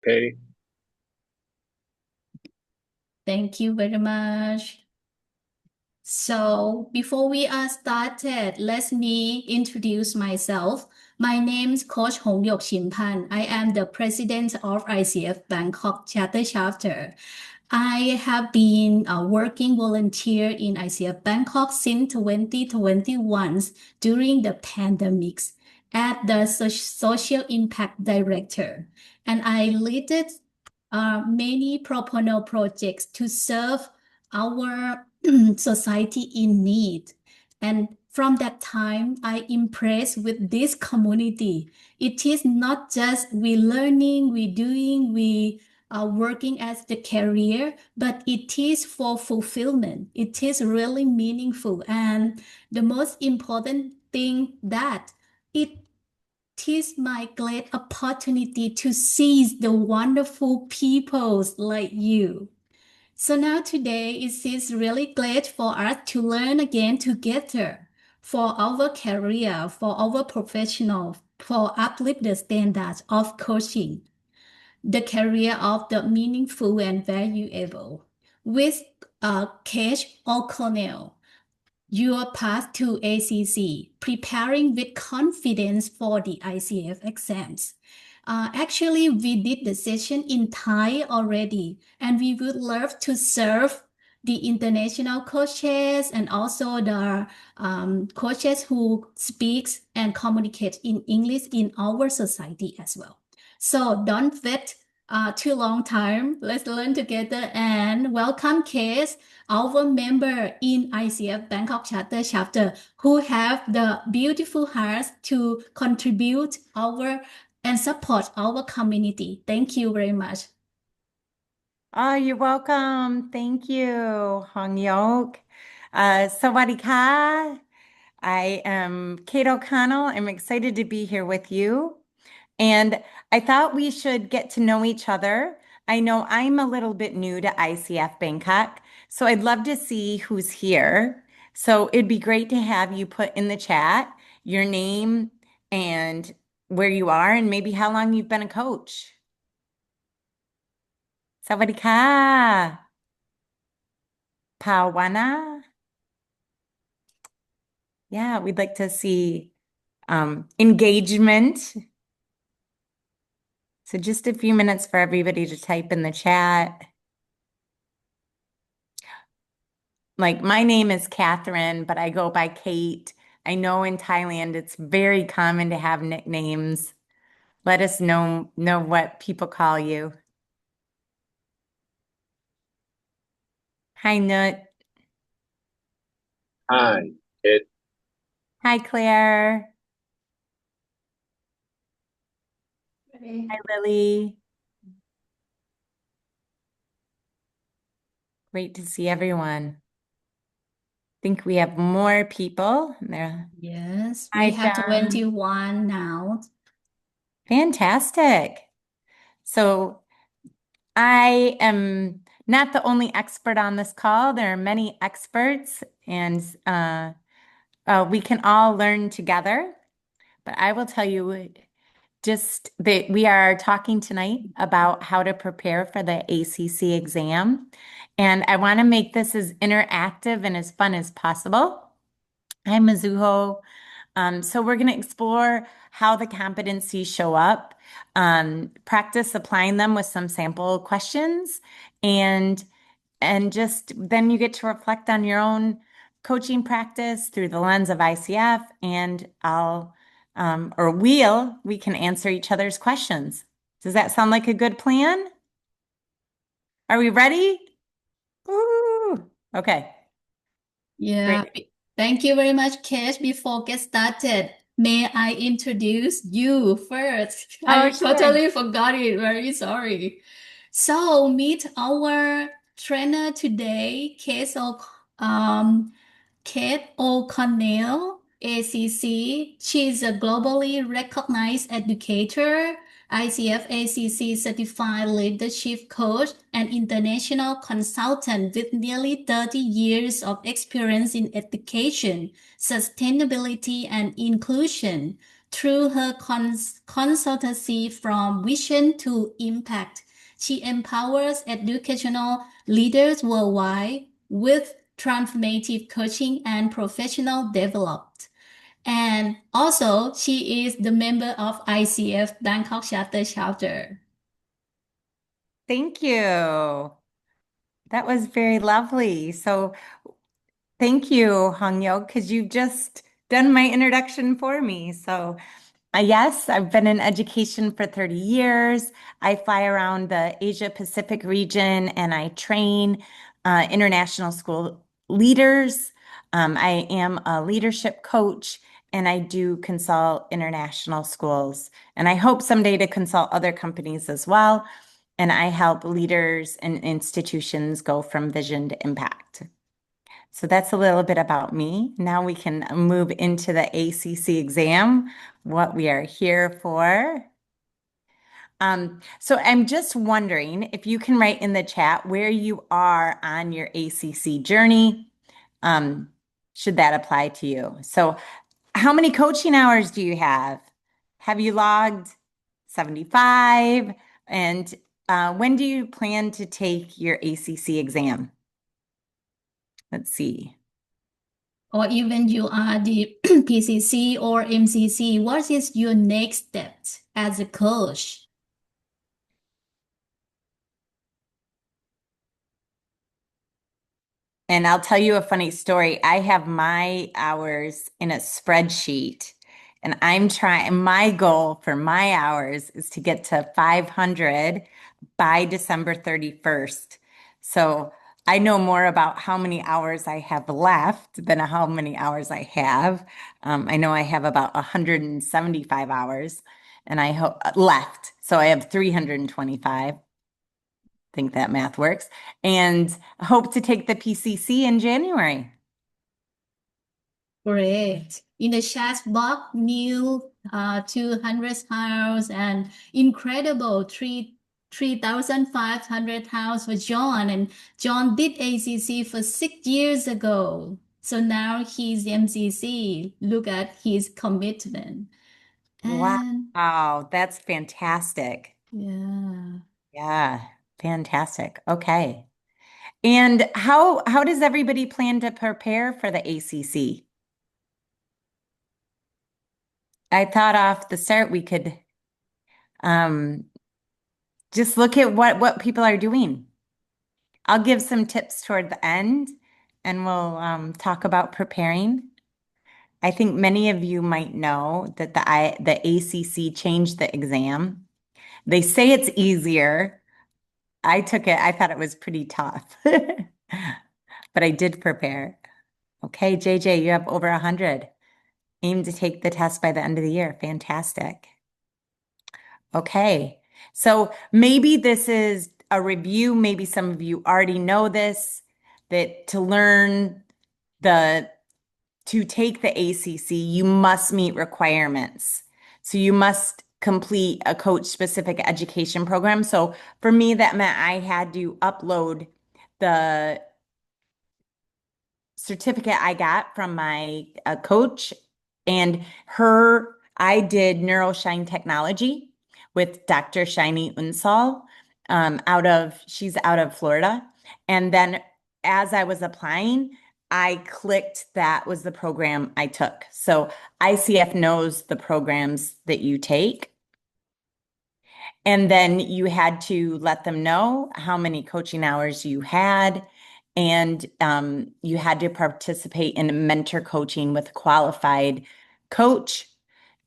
Okay. Thank you very much. So before we are started, let me introduce myself. My name is Coach Hong Yok Shin Pan. I am the president of ICF Bangkok Charter Chapter. I have been a working volunteer in ICF Bangkok since 2021 during the pandemics as the social impact director. And I led many pro bono projects to serve our society in need. And from that time, I impressed with this community. It is not just we learning, we doing, we are working as the career, but it is for fulfillment. It is really meaningful. And the most important thing that it is my great opportunity to see the wonderful peoples like you. So now today it is really great for us to learn again together for our career, for our professional, for uplift the standards of coaching, the career of the meaningful and valuable. With Cage O'Connell, your path to ACC, preparing with confidence for the ICF exams. Actually, we did the session in Thai already, and we would love to serve the international coaches and also the coaches who speaks and communicate in English in our society as well. So don't wait too long time. Let's learn together and welcome Case, our member in ICF Bangkok Charter Chapter, who have the beautiful hearts to contribute our and support our community. Thank you very much. Oh, you're welcome. Thank you, Hong Yok. Sawadee. I am Kate O'Connell. I'm excited to be here with you. And I thought we should get to know each other. I know I'm a little bit new to ICF Bangkok, so I'd love to see who's here. So it'd be great to have you put in the chat your name and where you are and maybe how long you've been a coach. Sawadee. Pawana. Yeah, we'd like to see engagement. So just a few minutes for everybody to type in the chat. Like my name is Catherine, but I go by Kate. I know in Thailand it's very common to have nicknames. Let us know what people call you. Hi, Nut. Hi, Kate. Hi, Claire. Hi, Lily. Great to see everyone. Think we have more people there. Yes, we Hi, have John. 21 now. Fantastic. So I am not the only expert on this call. There are many experts, and we can all learn together. But I will tell you just that we are talking tonight about how to prepare for the ACC exam. And I want to make this as interactive and as fun as possible. I'm Mizuho. So we're going to explore how the competencies show up, practice applying them with some sample questions, and just then you get to reflect on your own coaching practice through the lens of ICF, and we can answer each other's questions. Does that sound like a good plan? Are we ready? Woo! Okay, Yeah, great. thank you very much, Cash. Before get started, may I introduce you first? Oh, I sure. totally forgot it. Very sorry. So meet our trainer today, um, Kate O'Connell, ACC. She's a globally recognized educator, ICF ACC Certified Leadership Coach, and international consultant with nearly 30 years of experience in education, sustainability, and inclusion. Through her consultancy from vision to impact, she empowers educational leaders worldwide with transformative coaching and professional development. And also, she is the member of ICF Bangkok Chapter. Thank you. That was very lovely. So thank you, Hongyo, because you've just done my introduction for me. So yes, I've been in education for 30 years. I fly around the Asia Pacific region and I train international school leaders. I am a leadership coach and I do consult international schools. And I hope someday to consult other companies as well. And I help leaders and institutions go from vision to impact. So that's a little bit about me. Now we can move into the ACC exam, what we are here for. So I'm just wondering if you can write in the chat where you are on your ACC journey. Should that apply to you? So how many coaching hours do you have? Have you logged 75? And when do you plan to take your ACC exam? Let's see. Or even you are the PCC or MCC, what is your next step as a coach? And I'll tell you a funny story. I have my hours in a spreadsheet, and my goal for my hours is to get to 500 by December 31st. So I know more about how many hours I have left than how many hours I have. I know I have about 175 hours and I hope left. So I have 325. Think that math works, and hope to take the PCC in January. Great. In the chat box, new 200 house and incredible 3,500 house for John. And John did ACC for 6 years ago. So now he's MCC. Look at his commitment. And Wow, that's fantastic. yeah. Yeah, fantastic. Okay. And how does everybody plan to prepare for the ACC? I thought off the start we could just look at what people are doing. I'll give some tips toward the end and we'll talk about preparing. I think many of you might know that the ACC changed the exam. They say it's easier. I took it, I thought it was pretty tough, but I did prepare. Okay, JJ, you have over 100. Aim to take the test by the end of the year. Fantastic. Okay, so maybe this is a review. Maybe some of you already know this, that to take the ACC, you must meet requirements. So you must complete a coach-specific education program. So for me, that meant I had to upload the certificate I got from my coach and I did NeuroShine technology with Dr. Shiny Unsal she's out of Florida. And then as I was applying, I clicked that was the program I took. So ICF knows the programs that you take. And then you had to let them know how many coaching hours you had. And you had to participate in mentor coaching with a qualified coach,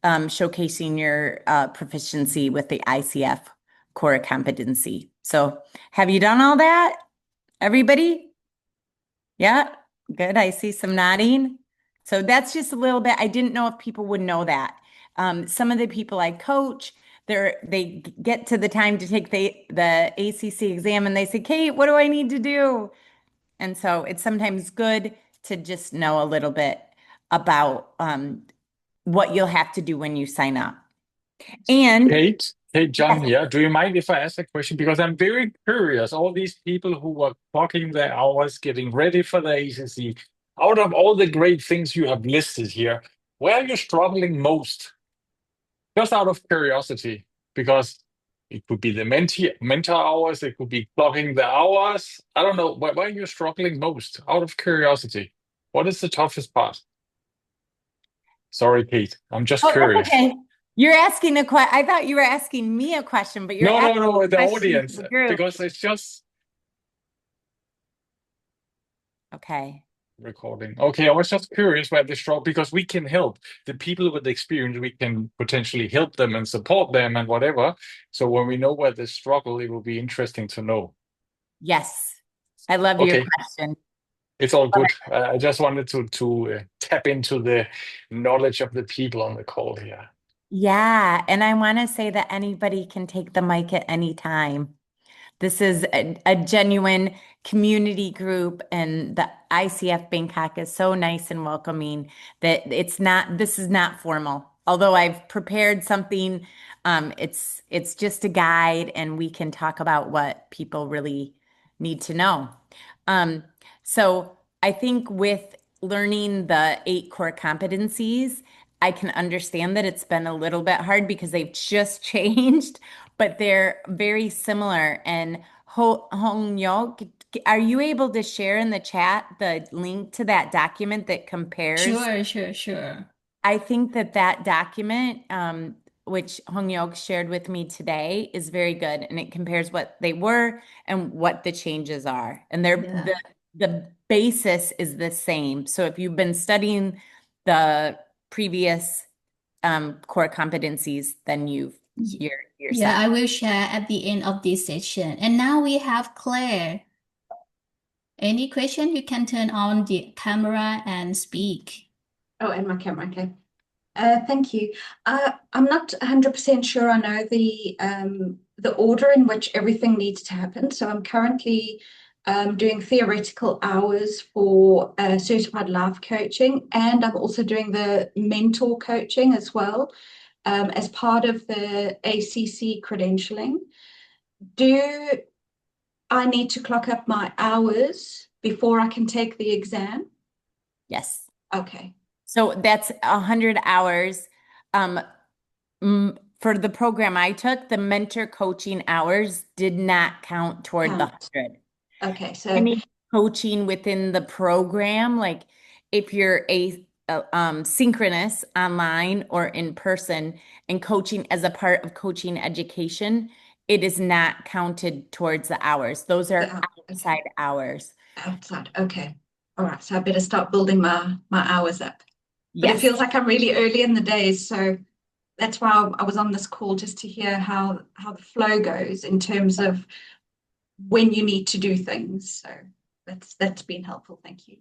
showcasing your proficiency with the ICF Core Competency. So have you done all that, everybody? Yeah, good. I see some nodding. So that's just a little bit. I didn't know if people would know that. Some of the people I coach, they get to the time to take the ACC exam and they say, Kate, what do I need to do? And so it's sometimes good to just know a little bit about what you'll have to do when you sign up. And Kate, John here. Do you mind if I ask a question? Because I'm very curious. All these people who are clocking their hours, getting ready for the ACC, out of all the great things you have listed here, where are you struggling most? just out of curiosity, because it could be the mentor hours, it could be clocking the hours. I don't know. Why are you struggling most? Out of curiosity, what is the toughest part? Sorry, Kate. I'm just Oh, that's curious. okay. You're asking a question. I thought you were asking me a question, but you're No, no, asking no, a the question to audience, the group. because it's just Okay. recording. Okay, I was just curious where the struggle, because we can help the people with the experience, we can potentially help them and support them and whatever. So when we know where the struggle, it will be interesting to know. Yes. I love your Okay, question. it's all good. I just wanted to tap into the knowledge of the people on the call here. Yeah. And I want to say that anybody can take the mic at any time. This is a genuine community group, and the ICF Bangkok is so nice and welcoming that this is not formal. Although I've prepared something, it's just a guide, and we can talk about what people really need to know. Um, so I think with learning the 8 core competencies, I can understand that it's been a little bit hard because they've just changed, but they're very similar. And Hong Yok, are you able to share in the chat the link to that document that compares? Sure. I think that document, which Hong Yok shared with me today, is very good, and it compares what they were and what the changes are. And Yeah. the basis is the same. So if you've been studying the previous core competencies, then you're Yeah, set. I will share at the end of this session. And now we have Claire. Any question, you can turn on the camera and speak. Oh, and my camera, okay. Thank you. I'm not 100% sure I know the order in which everything needs to happen. So I'm currently doing theoretical hours for certified life coaching, and I'm also doing the mentor coaching as well as part of the ACC credentialing. Do I need to clock up my hours before I can take the exam? Yes. Okay. So that's 100 hours. For the program I took, the mentor coaching hours did not count toward the 100. Okay, so Any coaching within the program, like if you're synchronous online or in person and coaching as a part of coaching education, it is not counted towards the hours. Those are outside hours. Outside, okay. All right, so I better start building my hours up. But it Yes. feels like I'm really early in the day, so that's why I was on this call, just to hear how the flow goes in terms of when you need to do things. So that's been helpful. Thank you.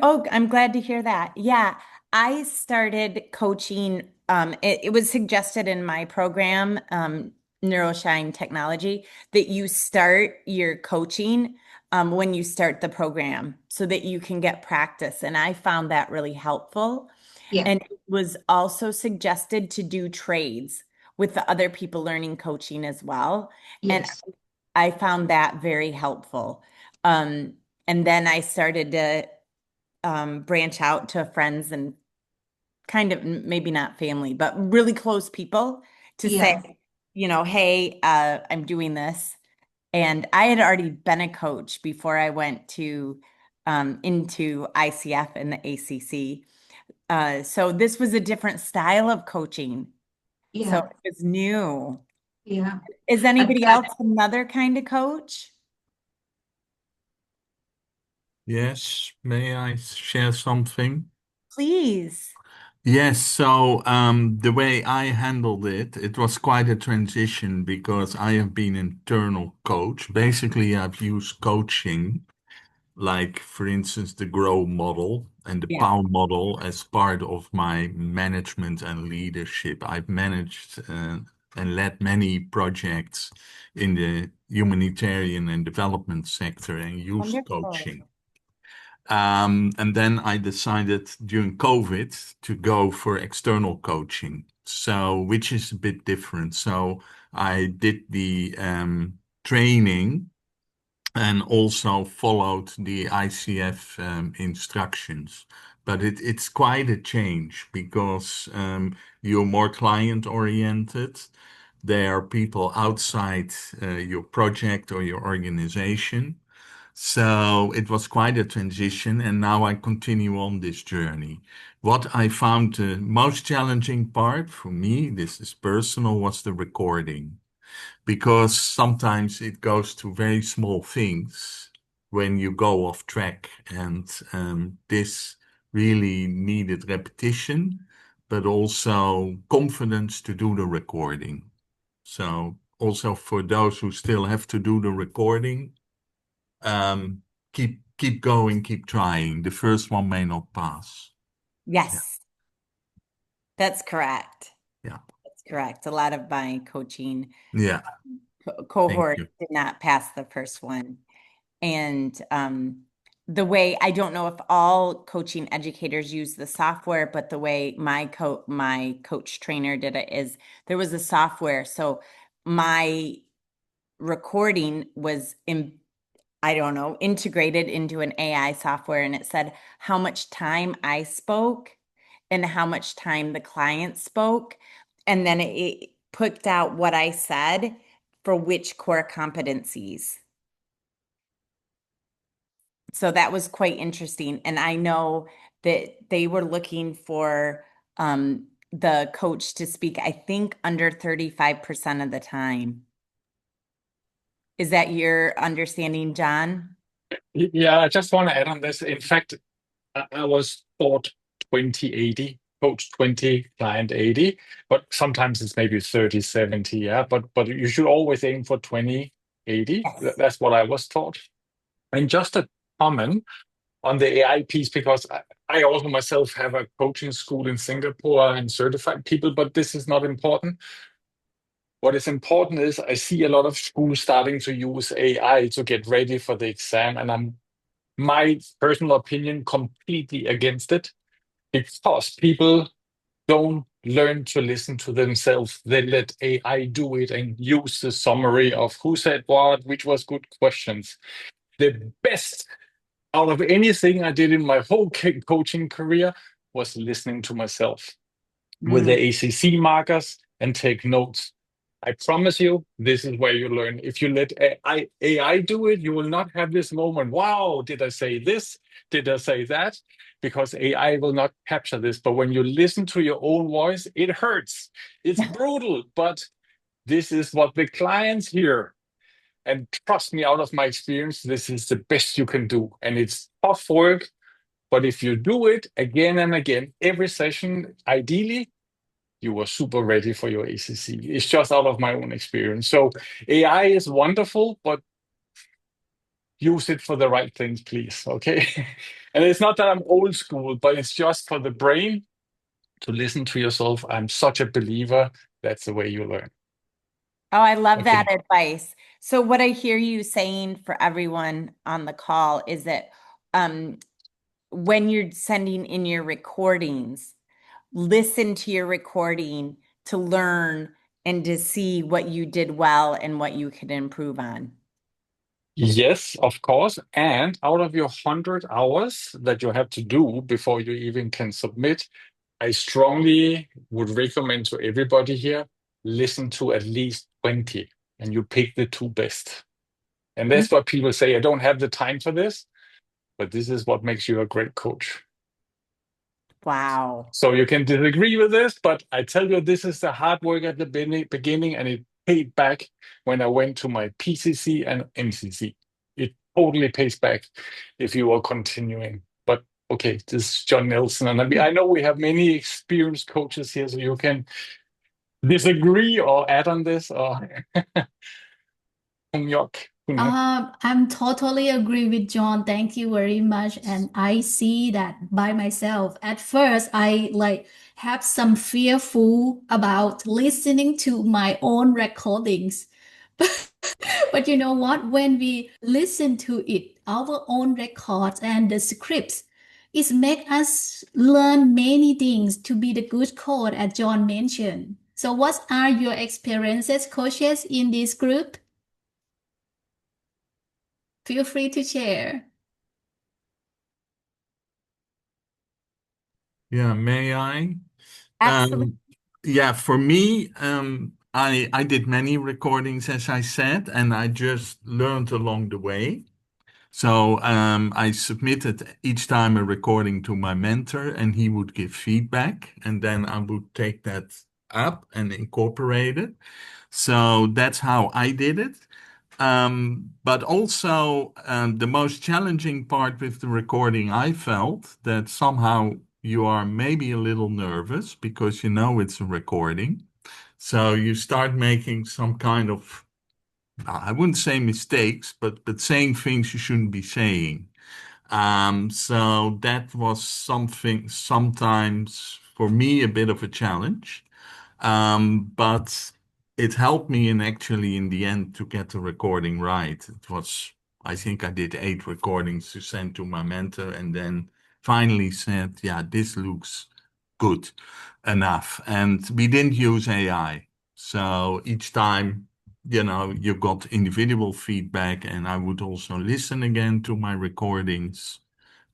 I'm glad to hear that. Yeah, I started coaching. It was suggested in my program, Neuroshine Technology, that you start your coaching when you start the program so that you can get practice. And I found that really helpful. Yeah. And it was also suggested to do trades with the other people learning coaching as well. And Yes. I found that very helpful. And then I started to branch out to friends and kind of maybe not family, but really close people to Yeah. say, hey, I'm doing this. And I had already been a coach before I went to into ICF and the ACC. So this was a different style of coaching. So Yeah. it was new. Yeah. Is anybody else another kind of coach? Yes, may I share something? Please. Yes, so the way I handled it was quite a transition because I have been internal coach. Basically, I've used coaching, like for instance, the GROW model and the Yeah. POW model as part of my management and leadership. I've managed and led many projects in the humanitarian and development sector and used Wonderful. coaching. And then I decided during COVID to go for external coaching. So, which is a bit different. So I did the training and also followed the ICF instructions. but it's quite a change because you're more client oriented. There are people outside your project or your organization. So it was quite a transition, and now I continue on this journey. What I found the most challenging part for me, this is personal, was the recording, because sometimes it goes to very small things when you go off track, and this really needed repetition, but also confidence to do the recording. So also for those who still have to do the recording, keep going, keep trying. The first one may not pass. Yes, that's correct. Yeah. That's correct. A lot of my coaching Yeah. cohort you. did not pass the first one. And the way, I don't know if all coaching educators use the software, but the way my coach trainer did it is there was a software. So my recording was integrated into an AI software, and it said how much time I spoke and how much time the client spoke. And then it put out what I said for which core competencies. So that was quite interesting. And I know that they were looking for the coach to speak, I think, under 35% of the time. Is that your understanding, John? Yeah, I just want to add on this. In fact, I was taught 20-80, coach 20, client 80, but sometimes it's maybe 30-70, yeah. But you should always aim for 20-80. Yes. That's what I was taught. And just a comment on the AI piece, because I also myself have a coaching school in Singapore and certified people, but this is not important. What is important is I see a lot of schools starting to use AI to get ready for the exam, and I'm, my personal opinion, completely against it, because people don't learn to listen to themselves. They let AI do it and use the summary of who said what, which was good questions. The best out of anything I did in my whole coaching career was listening to myself with the ACC markers and take notes. I promise you, this is where you learn. If you let AI do it, you will not have this moment. Wow, did I say this? Did I say that? Because AI will not capture this. But when you listen to your own voice, it hurts. It's brutal, but this is what the clients hear. And trust me, out of my experience, this is the best you can do. And it's tough work. But if you do it again and again, every session, ideally, you were super ready for your ACC. It's just out of my own experience. So AI is wonderful, but use it for the right things, please. Okay. And it's not that I'm old school, but it's just for the brain to listen to yourself. I'm such a believer. That's the way you learn. Oh, I love Okay. that advice. So what I hear you saying for everyone on the call is that when you're sending in your recordings, listen to your recording to learn and to see what you did well and what you could improve on. Yes, of course. And out of your 100 hours that you have to do before you even can submit, I strongly would recommend to everybody here, listen to at least 20 and you pick the two best. And that's what people say, I don't have the time for this, but this is what makes you a great coach. Wow. So you can disagree with this, but I tell you, this is the hard work at the beginning, and it paid back when I went to my PCC and MCC. It totally pays back if you are continuing. But okay, this is John Nelson, and I know we have many experienced coaches here, so you can disagree or add on this, or I'm totally agree with John. Thank you very much. And I see that by myself. At first, I like have some fearful about listening to my own recordings. But you know what? When we listen to it, our own records and the scripts, it make us learn many things to be the good code, as John mentioned. So what are your experiences, coaches, in this group? Feel free to share. Yeah, may I? Absolutely. Yeah, for me, I did many recordings, as I said, and I just learned along the way. So I submitted each time a recording to my mentor, and he would give feedback, and then I would take that up and incorporate it. So that's how I did it. But also, the most challenging part with the recording, I felt that somehow you are maybe a little nervous because you know it's a recording. So you start making some kind of, I wouldn't say mistakes, but saying things you shouldn't be saying. So that was something sometimes for me a bit of a challenge. But it helped me in the end to get the recording right. It was, I think I did 8 recordings to send to my mentor and then finally said, yeah, this looks good enough. And we didn't use AI. So each time, you got individual feedback, and I would also listen again to my recordings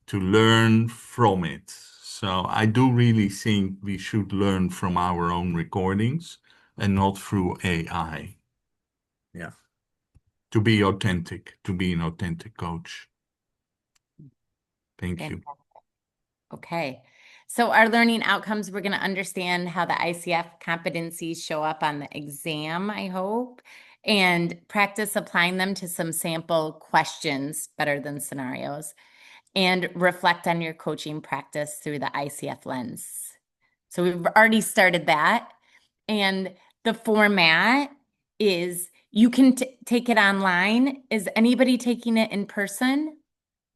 to learn from it. So I do really think we should learn from our own recordings and not through AI. Yeah. To be authentic, to be an authentic coach. Thank you. Okay. So our learning outcomes, we're going to understand how the ICF competencies show up on the exam, I hope, and practice applying them to some sample questions better than scenarios, and reflect on your coaching practice through the ICF lens. So we've already started that. And the format is you can take it online. Is anybody taking it in person,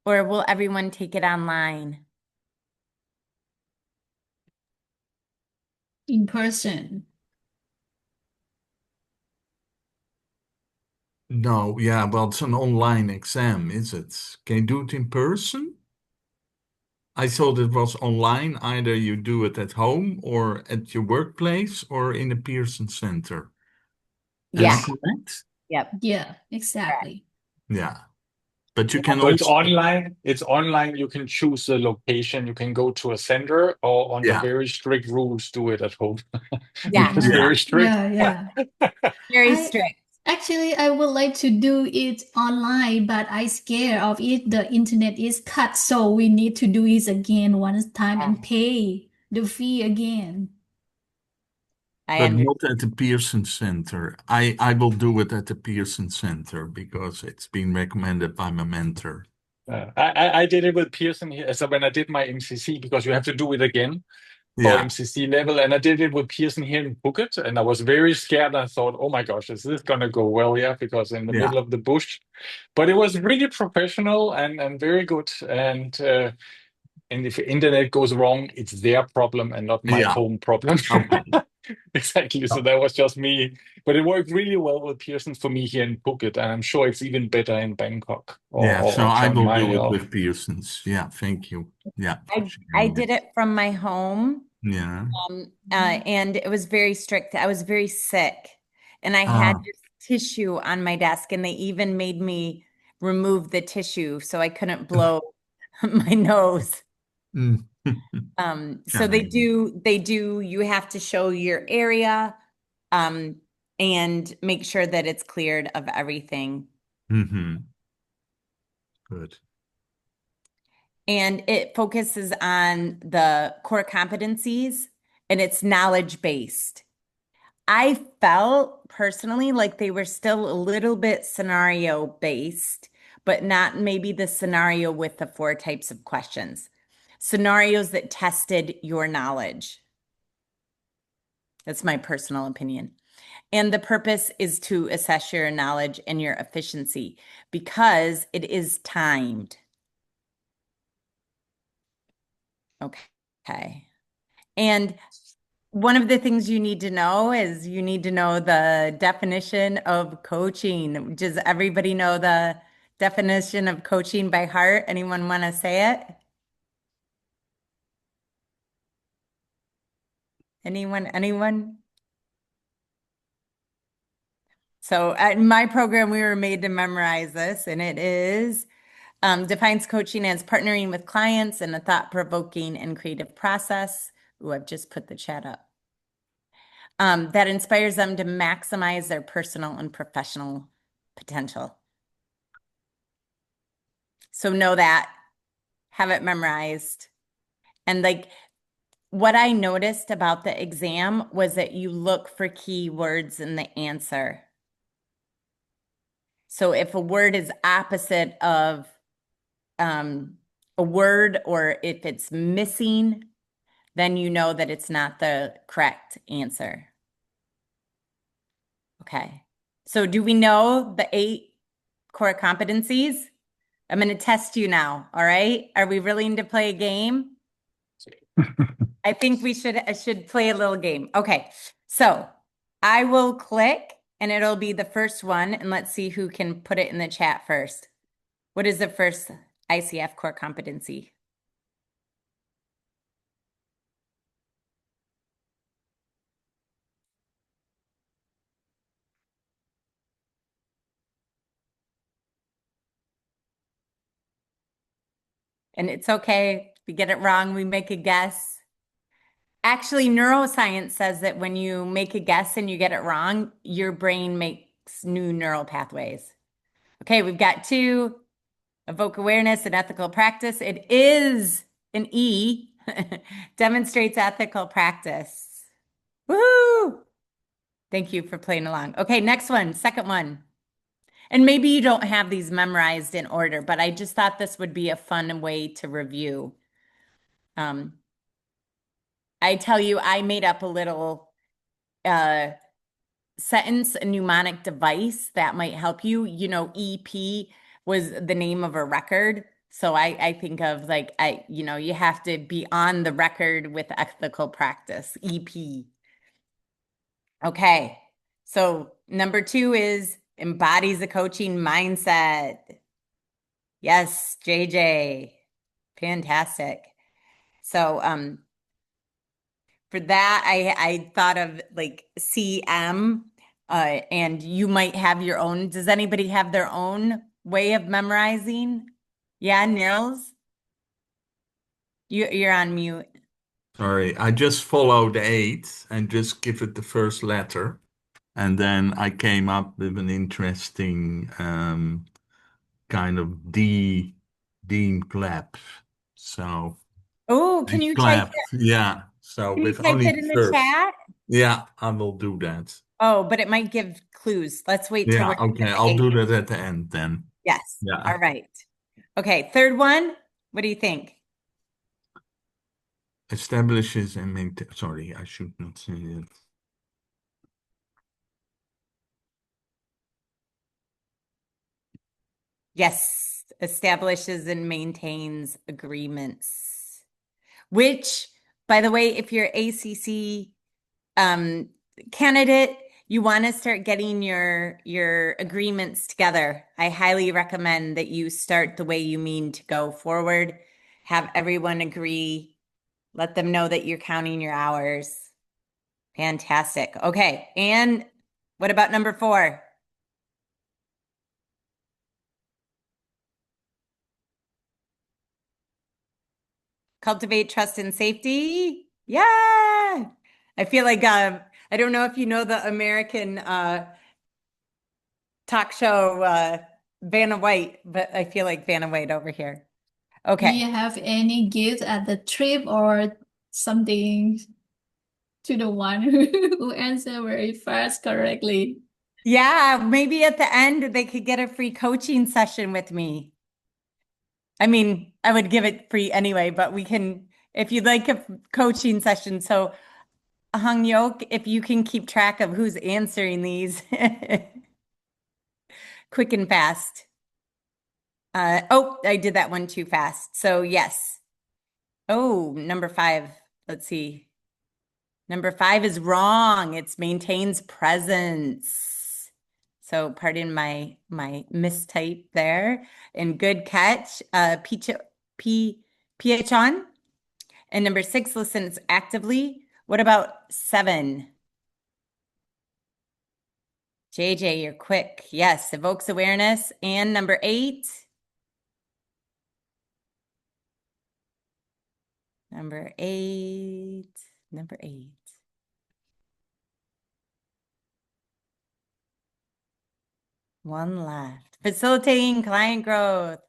or will everyone take it online? In person. No, yeah, well, it's an online exam, is it? Can you do it in person? I thought it was online. Either you do it at home or at your workplace or in a Pearson Center. Am I Yeah. correct? Yep. Yeah, exactly. Yeah. But you can So it's also, online. It's online. You can choose the location. You can go to a center, or under yeah, very strict rules, do it at home. Yeah. It's yeah, very strict. Yeah. Very I strict. actually I would like to do it online, but I scared of it. The internet is cut, so we need to do it again one time and pay the fee again. I but understand. not at the Pearson Center. I will do it at the Pearson Center because it's been recommended by my mentor. I did it with Pearson here. So when I did my MCC, because you have to do it again for Yeah, MCC level, and I did it with Pearson here in Phuket, and I was very scared. I thought, oh my gosh, is this gonna go well? Yeah, because in the yeah, middle of the bush. But it was really professional and very good. And if the internet goes wrong, it's their problem and not my yeah. home problem. Okay. Exactly. So that was just me. But it worked really well with Pearson for me here in Phuket, and I'm sure it's even better in Bangkok Yeah, so or I Chiang will Mai. do it Or with Pearson's. Yeah, thank you. Yeah, for I sharing did this. it from my home, Yeah. and it was very strict. I was very sick, and I had Ah, just tissue on my desk, and they even made me remove the tissue so I couldn't blow my nose. mm. So Challenging. you have to show your area, and make sure that it's cleared of everything. Hmm. Good. And it focuses on the core competencies, and it's knowledge based. I felt personally like they were still a little bit scenario based, but not maybe the scenario with the 4 types of questions. Scenarios that tested your knowledge. That's my personal opinion. And the purpose is to assess your knowledge and your efficiency because it is timed. Okay. And one of the things you need to know is you need to know the definition of coaching. Does everybody know the definition of coaching by heart? Anyone want to say it? Anyone? So in my program, we were made to memorize this, and it is Defines coaching as partnering with clients in a thought-provoking and creative process. Ooh, I've just put the chat up. That inspires them to maximize their personal and professional potential. So know that, have it memorized. And like what I noticed about the exam was that you look for keywords in the answer. So if a word is opposite of a word, or if it's missing, then you know that it's not the correct answer. Okay. So do we know the 8 core competencies? I'm going to test you now. All right. Are we willing to play a game? I think we should play a little game. Okay. So I will click and it'll be the first one. And let's see who can put it in the chat first. What is the first ICF core competency? And it's okay if we get it wrong, we make a guess. Actually, neuroscience says that when you make a guess and you get it wrong, your brain makes new neural pathways. Okay, we've got 2, evoke awareness and ethical practice. It is an E, demonstrates ethical practice. Woo! Thank you for playing along. Okay, next one, second one. And maybe you don't have these memorized in order, but I just thought this would be a fun way to review. I tell you, I made up a little sentence, a mnemonic device that might help you. You know, EP was the name of a record. So I think of like, you have to be on the record with ethical practice, EP. Okay. So number 2 is embodies the coaching mindset. Yes, JJ. Fantastic. So, for that, I thought of like CM, and you might have your own. Does anybody have their own way of memorizing? Yeah, Nils? You're on mute. Sorry, I just followed 8 and just give it the first letter. And then I came up with an interesting kind of Dean clap. So Oh, can you type clap, yeah. So can you with type only that the in the first. chat? Yeah, I will do that. Oh, but it might give clues. Let's wait till Yeah, we're okay, at I'll the 8. do that at the end then. Yes. Yeah. All right. Okay, third one. What do you think? Establishes and maintain. Sorry, I should not say it. Yes, establishes and maintains agreements. Which, by the way, if you're ACC candidate, you want to start getting your agreements together. I highly recommend that you start the way you mean to go forward. Have everyone agree. Let them know that you're counting your hours. Fantastic. Okay, and what about number 4? Cultivate trust and safety. Yeah. I feel like I don't know if you know the American talk show Vanna White, but I feel like Vanna White over here. Do Okay. you have any gift at the trip or something to the one who answered very fast correctly? Yeah, maybe at the end they could get a free coaching session with me. I mean, I would give it free anyway, but we can, if you'd like a coaching session. So Hung Yok, if you can keep track of who's answering these quick and fast. Oh, I did that one too fast. So yes. Oh, number 5. Let's see. Number 5 is wrong. It's maintains presence. So pardon my mistype there. And good catch. PH on. And number 6 listens actively. What about 7? JJ, you're quick. Yes, evokes awareness. And number 8. Number 8. Number 8. One left. Facilitating client growth.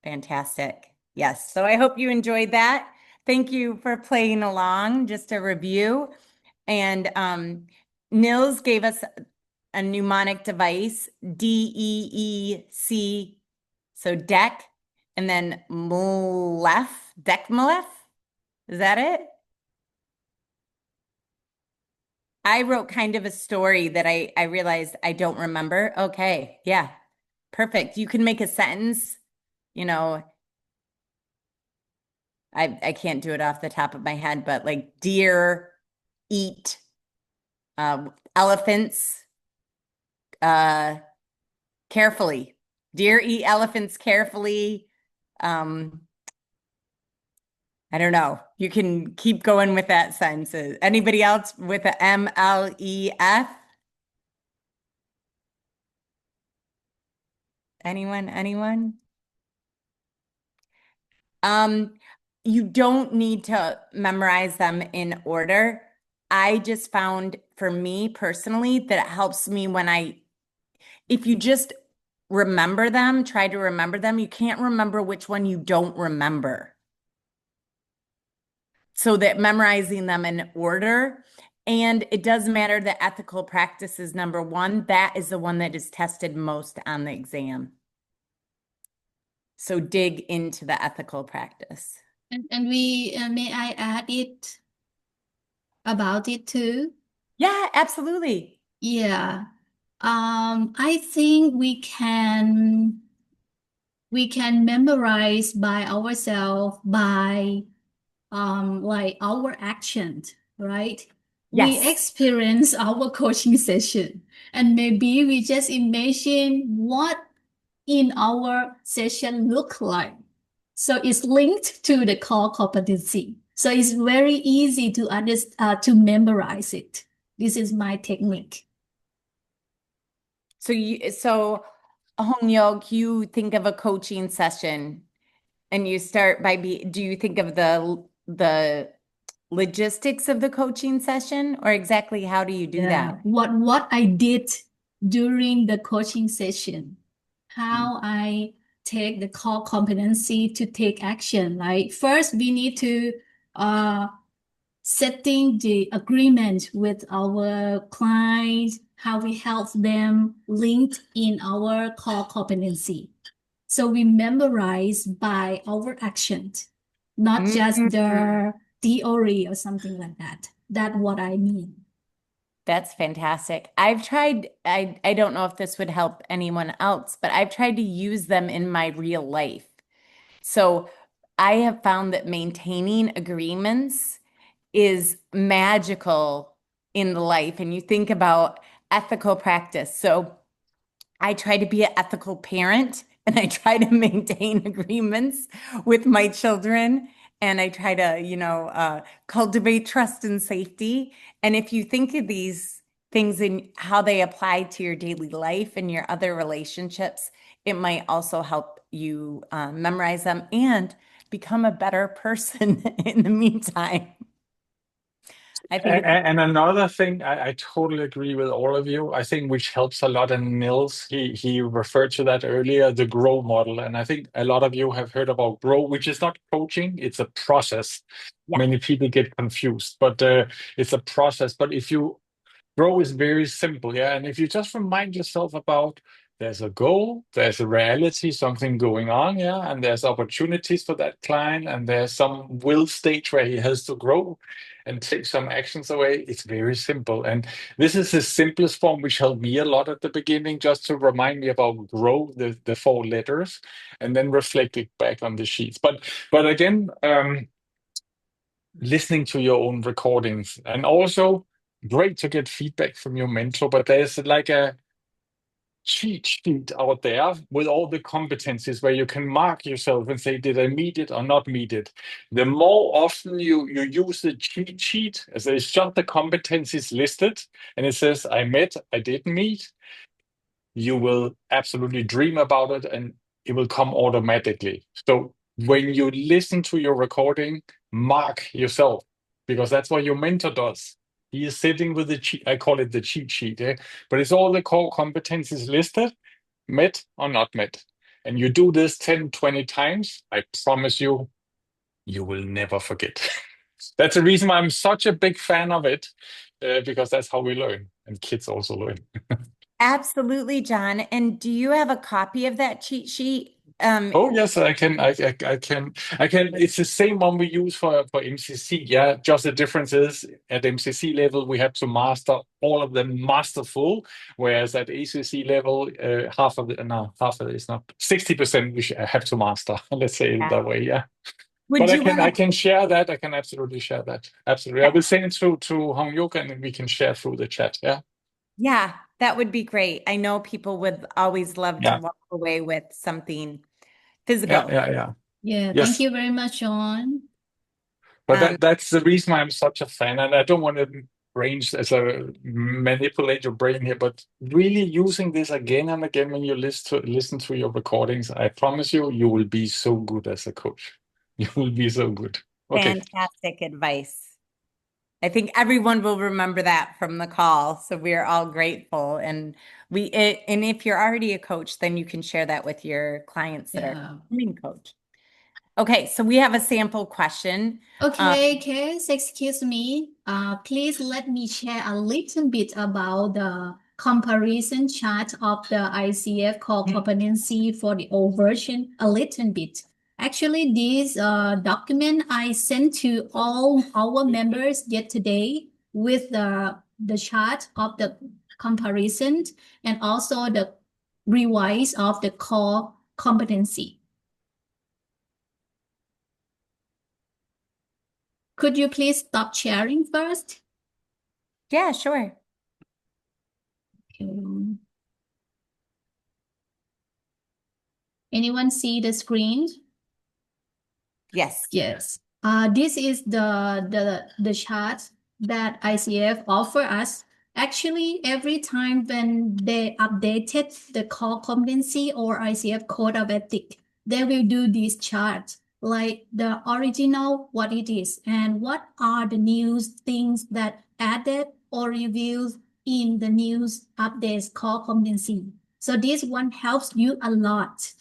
Fantastic. Yes. So I hope you enjoyed that. Thank you for playing along. Just a review. And Nils gave us a mnemonic device, DEEC, so deck, and then Malef, deck Malef. Is that it? I wrote kind of a story that I realized I don't remember. Okay. Yeah. Perfect. You can make a sentence, you know, I can't do it off the top of my head, but like deer eat elephants carefully. Deer eat elephants carefully. I don't know. You can keep going with that sentence. Anybody else with a MLEF? Anyone? You don't need to memorize them in order. I just found for me personally that it helps me if you just remember them, try to remember them, you can't remember which one you don't remember. So that memorizing them in order, and it does matter that ethical practice is number 1. That is the one that is tested most on the exam. So dig into the ethical practice. And we may I add it about it too? Yeah, absolutely. Yeah. I think we can memorize by ourselves by like our actions, right? We Yes. experience our coaching session, and maybe we just imagine what in our session look like. So it's linked to the core competency. So it's very easy to understand, to memorize it. This is my technique. So Hong Yok, you think of a coaching session and you start by do you think of the logistics of the coaching session, or exactly how do you do that? What I did during the coaching session, how I take the core competency to take action. Like first, we need to setting the agreement with our clients, how we help them linked in our core competency. So we memorize by our actions, not just the theory or something like that. That's what I mean. That's fantastic. I've tried, I don't know if this would help anyone else, but I've tried to use them in my real life. So I have found that maintaining agreements is magical in the life. And you think about ethical practice. So I try to be an ethical parent and I try to maintain agreements with my children. And I try to, cultivate trust and safety. And if you think of these things and how they apply to your daily life and your other relationships, it might also help you memorize them and become a better person in the meantime. I think And another thing, I totally agree with all of you. I think which helps a lot, and Nils, he referred to that earlier, the GROW model. And I think a lot of you have heard about GROW, which is not coaching, it's a process. Yeah. Many people get confused, but it's a process. But if you GROW is very simple, yeah. And if you just remind yourself about there's a goal, there's a reality, something going on, yeah, and there's opportunities for that client, and there's some will stage where he has to grow and take some actions away. It's very simple. And this is the simplest form, which helped me a lot at the beginning, just to remind me about GROW, the 4 letters, and then reflect it back on the sheets. But again, listening to your own recordings, and also great to get feedback from your mentor, but there's like a cheat sheet out there with all the competencies where you can mark yourself and say, did I meet it or not meet it? The more often you use the cheat sheet, as it's just the competencies listed, and it says, I met, I didn't meet, you will absolutely dream about it and it will come automatically. So when you listen to your recording, mark yourself, because that's what your mentor does. He is sitting with the cheat, I call it the cheat sheet, but it's all the core competencies listed, met or not met. And you do this 10, 20 times, I promise you, you will never forget. That's the reason why I'm such a big fan of it, because that's how we learn, and kids also learn. Absolutely, John. And do you have a copy of that cheat sheet? Oh yes, I can. I can. It's the same one we use for MCC. Yeah, just the difference is at MCC level we have to master all of them masterful, whereas at ACC level, half of it is not 60% we have to master. Let's say it that way. Yeah. Would But you want I to? can share that. I can absolutely share that. Absolutely. I will send it to Hong Yok and we can share through the chat. Yeah. Yeah, that would be great. I know people would always love to Yeah. walk away with something Yeah. physical. Yeah. Yeah, thank Yes. you very much, John. But that's the reason why I'm such a fan. And I don't want to range as a manipulate your brain here, but really using this again and again when you listen to your recordings, I promise you, you will be so good as a coach. You will be so good. Okay. Fantastic advice. I think everyone will remember that from the call. So we are all grateful. And if you're already a coach, then you can share that with your clients that are becoming coach. Okay, so we have a sample question. Okay, Kes, excuse me. Please let me share a little bit about the comparison chart of the ICF Core Competency for the old version, a little bit. Actually, this document I sent to all our members yesterday with the chart of the comparison and also the revise of the core competency. Could you please stop sharing first? Yeah, sure. Anyone see the screen? Yes. Yes. This is the chart that ICF offer us. Actually, every time when they updated the core competency or ICF code of ethics, they will do this chart, like the original, what it is, and what are the new things that added or revealed in the news updates core competency. So this one helps you a lot.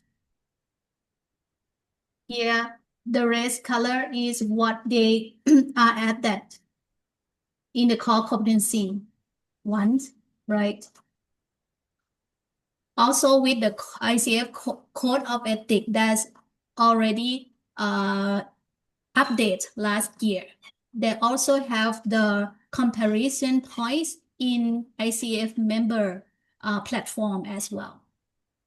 Here, the red color is what they are added in the core competency ones, right? Also with the ICF Code of Ethics that's already updated last year. They also have the comparison points in ICF member platform as well.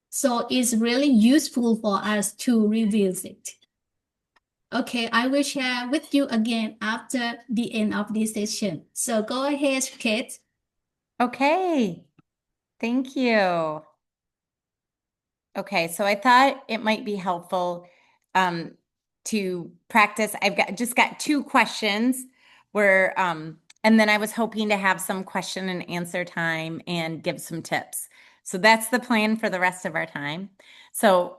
So it's really useful for us to revisit. Okay, I will share with you again after the end of this session. So go ahead, Kate. Okay, thank you. Okay, so I thought it might be helpful to practice. I've just got 2 questions where and then I was hoping to have some question and answer time and give some tips. So that's the plan for the rest of our time. So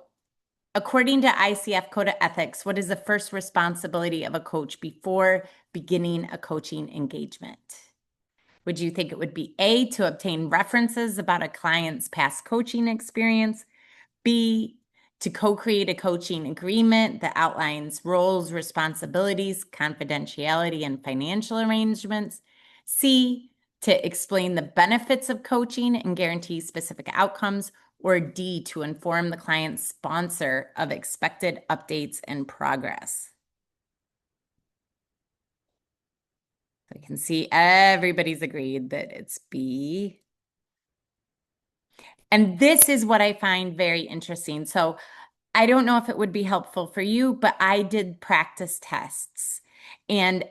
according to ICF Code of Ethics, what is the first responsibility of a coach before beginning a coaching engagement? Would you think it would be A, to obtain references about a client's past coaching experience, B, to co-create a coaching agreement that outlines roles, responsibilities, confidentiality, and financial arrangements, C, to explain the benefits of coaching and guarantee specific outcomes, or D, to inform the client's sponsor of expected updates and progress? I can see everybody's agreed that it's B. And this is what I find very interesting. So I don't know if it would be helpful for you, but I did practice tests. And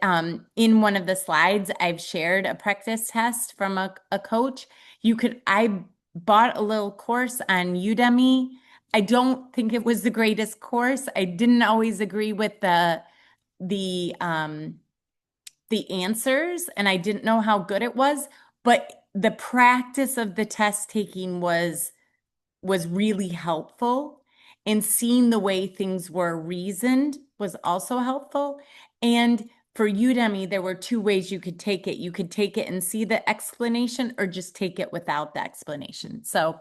in one of the slides, I've shared a practice test from a coach. I bought a little course on Udemy. I don't think it was the greatest course. I didn't always agree with the answers, and I didn't know how good it was, but the practice of the test taking was really helpful, and seeing the way things were reasoned was also helpful. And for Udemy, there were two ways you could take it. You could take it and see the explanation or just take it without the explanation. So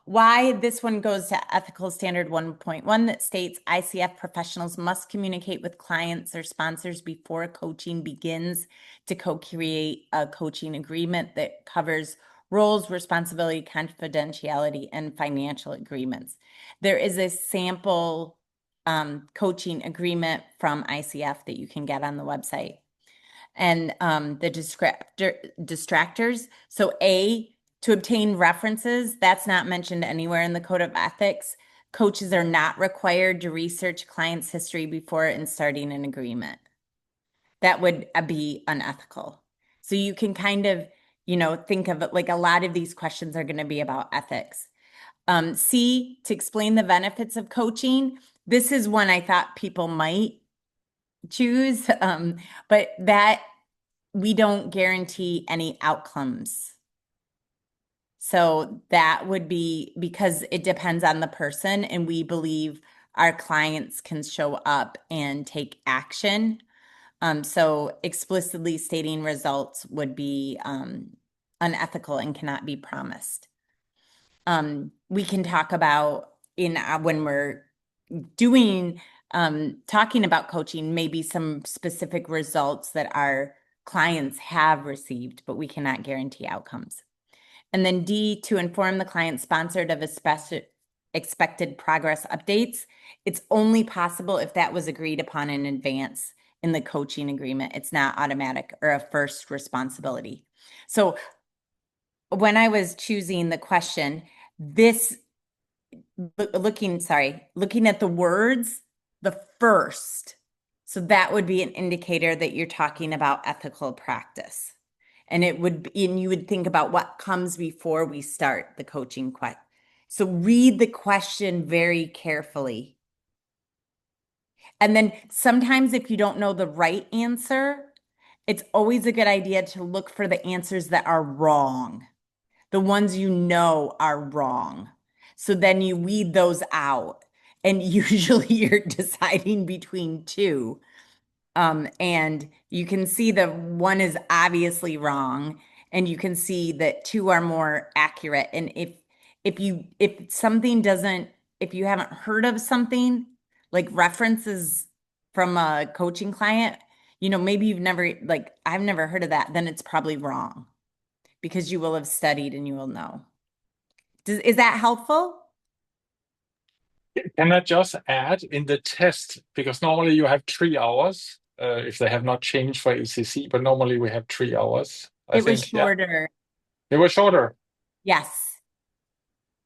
why this one goes to Ethical Standard 1.1 that states ICF professionals must communicate with clients or sponsors before coaching begins to co-create a coaching agreement that covers roles, responsibility, confidentiality, and financial agreements. There is a sample coaching agreement from ICF that you can get on the website. And the distractors. So to obtain references, that's not mentioned anywhere in the Code of Ethics. Coaches are not required to research clients' history before and starting an agreement. That would be unethical. So you can kind of, think of it like a lot of these questions are going to be about ethics. C, to explain the benefits of coaching. This is one I thought people might choose, but that we don't guarantee any outcomes. So that would be because it depends on the person, and we believe our clients can show up and take action. So explicitly stating results would be unethical and cannot be promised. We can talk about when we're doing talking about coaching, maybe some specific results that our clients have received, but we cannot guarantee outcomes. And then D, to inform the client sponsored of expected progress updates. It's only possible if that was agreed upon in advance in the coaching agreement. It's not automatic or a first responsibility. So when I was choosing the question, looking at the words, the first. So that would be an indicator that you're talking about ethical practice. And you would think about what comes before we start the coaching question. So read the question very carefully. And then sometimes if you don't know the right answer, it's always a good idea to look for the answers that are wrong, the ones you know are wrong. So then you weed those out, and usually you're deciding between two. And you can see the one is obviously wrong, and you can see that two are more accurate. And if you haven't heard of something like references from a coaching client, maybe I've never heard of that, then it's probably wrong because you will have studied and you will know. Is that helpful? Can I just add in the test, because normally you have 3 hours, if they have not changed for ACC, but normally we have 3 hours. It was shorter. Yeah. It was shorter. Yes.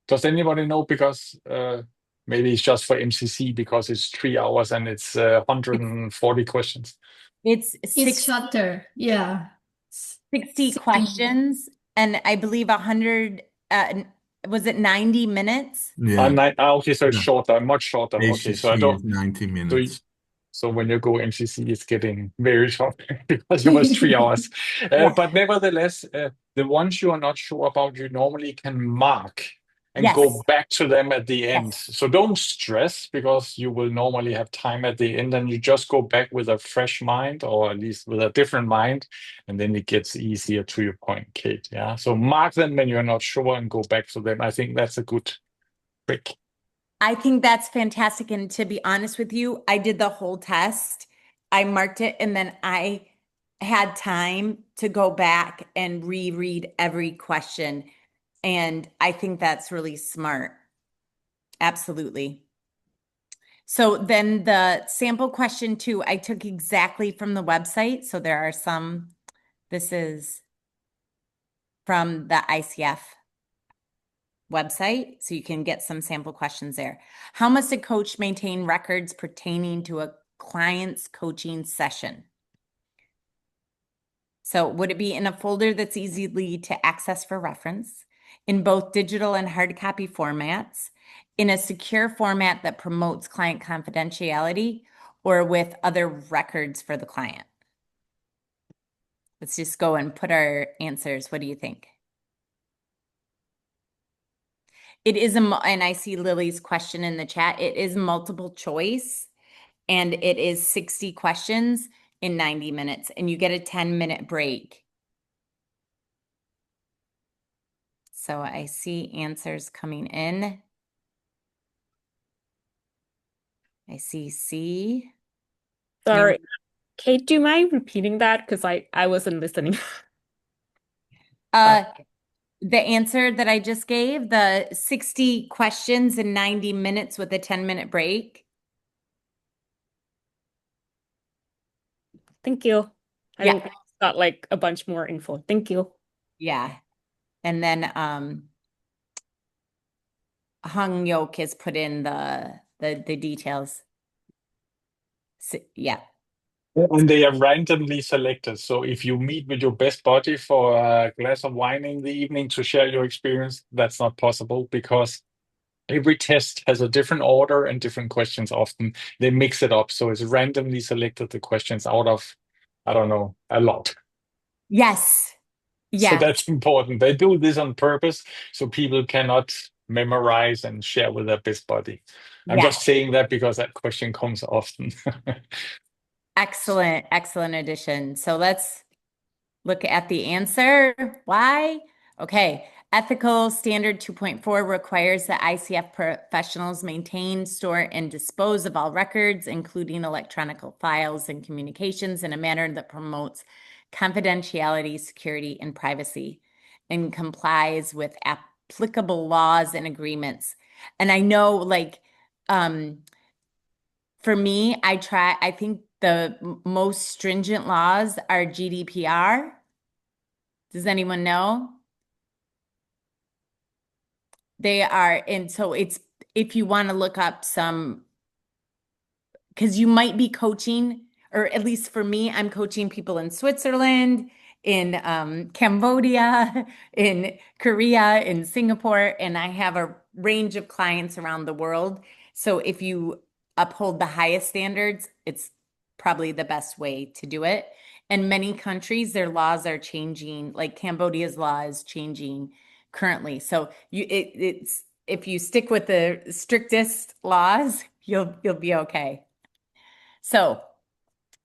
Does anybody know? Because maybe it's just for MCC because it's 3 hours and it's 140 questions. It's shorter. Yeah. 60 questions, and I believe 100, was it 90 minutes? Yeah. Okay, so it's shorter, much shorter. Okay, so I ACC don't. is 90 minutes. So when you go MCC, it's getting very short because it was 3 hours. Yeah. But nevertheless, the ones you are not sure about, you normally can mark and Yes. go back to them at the end. Yes. So don't stress, because you will normally have time at the end, and you just go back with a fresh mind, or at least with a different mind, and then it gets easier, to your point, Kate. Yeah. So mark them when you're not sure and go back to them. I think that's a good trick. I think that's fantastic. And to be honest with you, I did the whole test. I marked it, and then I had time to go back and reread every question. And I think that's really smart. Absolutely. So then the sample question 2, I took exactly from the website. So there are some, this is from the ICF website, so you can get some sample questions there. How must a coach maintain records pertaining to a client's coaching session? So would it be in a folder that's easily to access for reference, in both digital and hard copy formats, in a secure format that promotes client confidentiality, or with other records for the client? Let's just go and put our answers. What do you think? It is and I see Lily's question in the chat. It is multiple choice. and it is 60 questions in 90 minutes, and you get a 10-minute break. So I see answers coming in. I see C. Sorry, Kate, do you mind repeating that? Because I wasn't listening. The answer that I just gave, the 60 questions in 90 minutes with a 10-minute break. Thank you. I Yeah. think I got like a bunch more info. Thank you. Yeah. And then Hung Yok has put in the details. So, yeah. And they are randomly selected. So if you meet with your best buddy for a glass of wine in the evening to share your experience, that's not possible because every test has a different order and different questions. Often they mix it up. So it's randomly selected the questions out of, I don't know, a lot. Yes. So Yes. that's important. They do this on purpose so people cannot memorize and share with their best buddy. I'm Yes. just saying that because that question comes often. Excellent, excellent addition. So let's look at the answer. Why? Okay. Ethical Standard 2.4 requires that ICF professionals maintain, store, and dispose of all records, including electronic files and communications, in a manner that promotes confidentiality, security, and privacy, and complies with applicable laws and agreements. And I know, like, for me, I think the most stringent laws are GDPR. Does anyone know? They are, and so it's, if you want to look up some, because you might be coaching, or at least for me, I'm coaching people in Switzerland, in Cambodia, in Korea, in Singapore, and I have a range of clients around the world. So if you uphold the highest standards, it's probably the best way to do it. And many countries, their laws are changing, like Cambodia's law is changing currently. So it's if you stick with the strictest laws, you'll be okay. So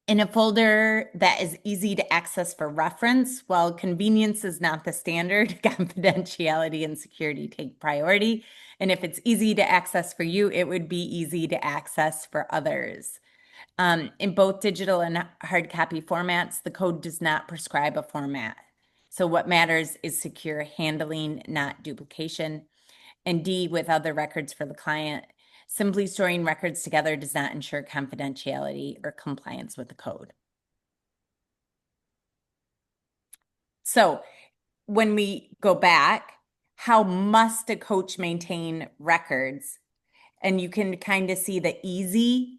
in a folder that is easy to access for reference, while convenience is not the standard, confidentiality and security take priority. And if it's easy to access for you, it would be easy to access for others. In both digital and hard copy formats, the code does not prescribe a format. So what matters is secure handling, not duplication. And D, with other records for the client, simply storing records together does not ensure confidentiality or compliance with the code. So when we go back, how must a coach maintain records? And you can kind of see the easy.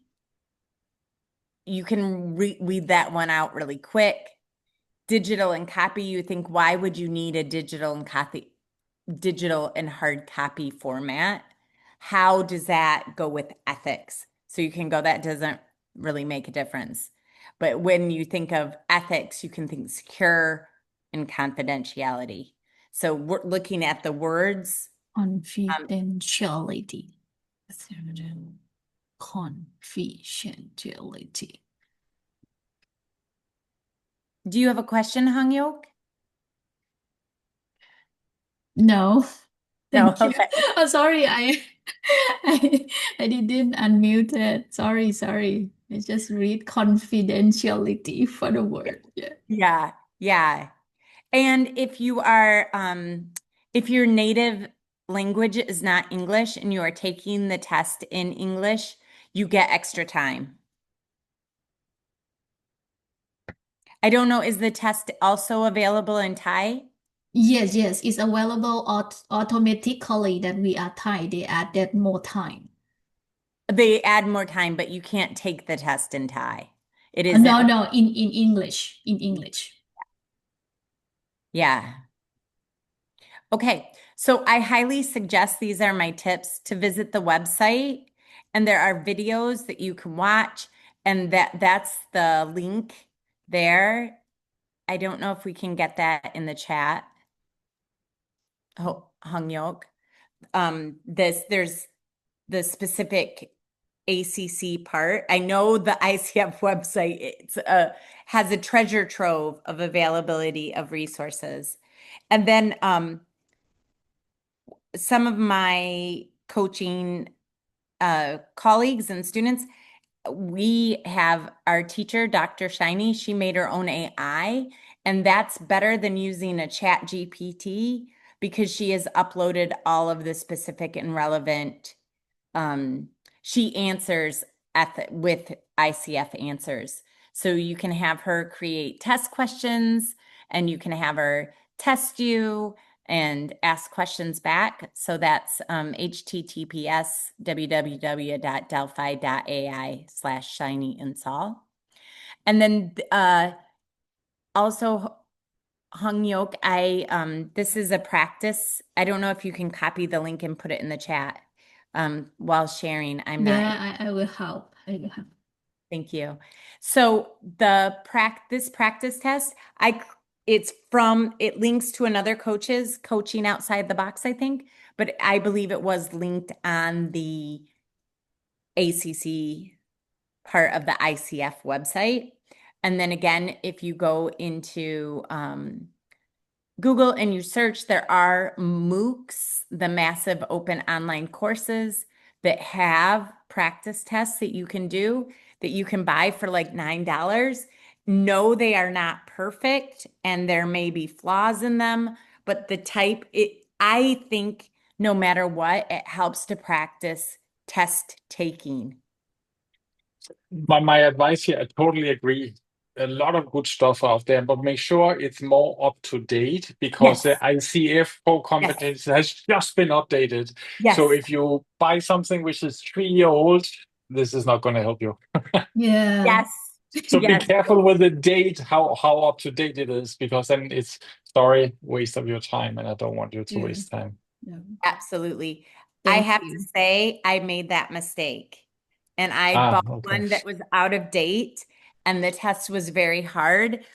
You can read that one out really quick. Digital and copy, you think, why would you need a digital and hard copy format? How does that go with ethics? So you can go, that doesn't really make a difference. But when you think of ethics, you can think secure and confidentiality. So we're looking at the words. Confidentiality. Confidentiality. Do you have a question, Hung Yok? No. No, Thank you. okay. Oh, sorry, I didn't unmute it. Sorry. I just read confidentiality for the word. Yeah. Yeah. And if you are, if your native language is not English and you are taking the test in English, you get extra time. I don't know, is the test also available in Thai? Yes, it's available automatically that we are Thai. They added more time. They add more time, but you can't take the test in Thai. It is No, in English. In English. Yeah. Okay, so I highly suggest, these are my tips, to visit the website, and there are videos that you can watch, and that's the link there. I don't know if we can get that in the chat. Oh, Hung Yok. There's the specific ACC part. I know the ICF website has a treasure trove of availability of resources. And then some of my coaching colleagues and students, we have our teacher, Dr. Shiny, she made her own AI, and that's better than using a chat GPT because she has uploaded all of the specific and relevant, she answers with ICF answers. So you can have her create test questions and you can have her test you and ask questions back. So that's https www.delphi.ai/shinyinsol. And then also Hung Yok, this is a practice. I don't know if you can copy the link and put it in the chat while sharing. I'm not. Yeah, I will help. I will help. Thank you. So this practice test, it links to another coach's Coaching Outside the Box, I think, but I believe it was linked on the ACC part of the ICF website. And then again, if you go into Google and you search, there are MOOCs, the massive open online courses that have practice tests that you can do, that you can buy for like $9. No, they are not perfect and there may be flaws in them, but I think no matter what, it helps to practice test taking. My advice here, I totally agree. A lot of good stuff out there, but make sure it's more up to date because Yes. the ICF Core Competency has just been updated. Yes. So if you buy something which is 3 years old, this is not going to help you. Yeah. Yes. So Yes. be careful with the date, how up to date it is, because then it's waste of your time, and I don't want you to Yeah. waste time. Yeah. Absolutely. I Thank have you. to say, I made that mistake. And I bought Okay. one that was out of date, and the test was very hard.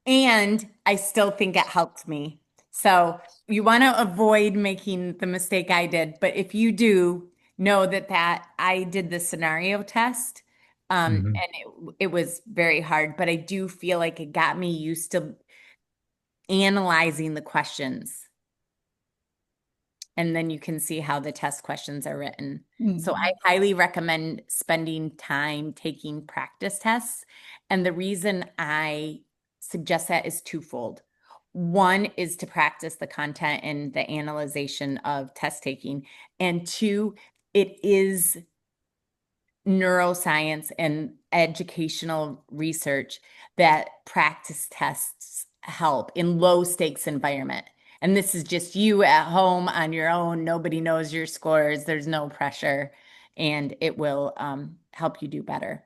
And I still think it helped me. So you want to avoid making the mistake I did. But if you do, know that I did the scenario test, Mhm. and it was very hard. But I do feel like it got me used to analyzing the questions. And then you can see how the test questions are written. So I highly recommend spending time taking practice tests. And the reason I suggest that is twofold. One is to practice the content and the analyzation of test taking. And two, it is neuroscience and educational research that practice tests help in low stakes environment. And this is just you at home on your own. Nobody knows your scores. There's no pressure, and it will help you do better.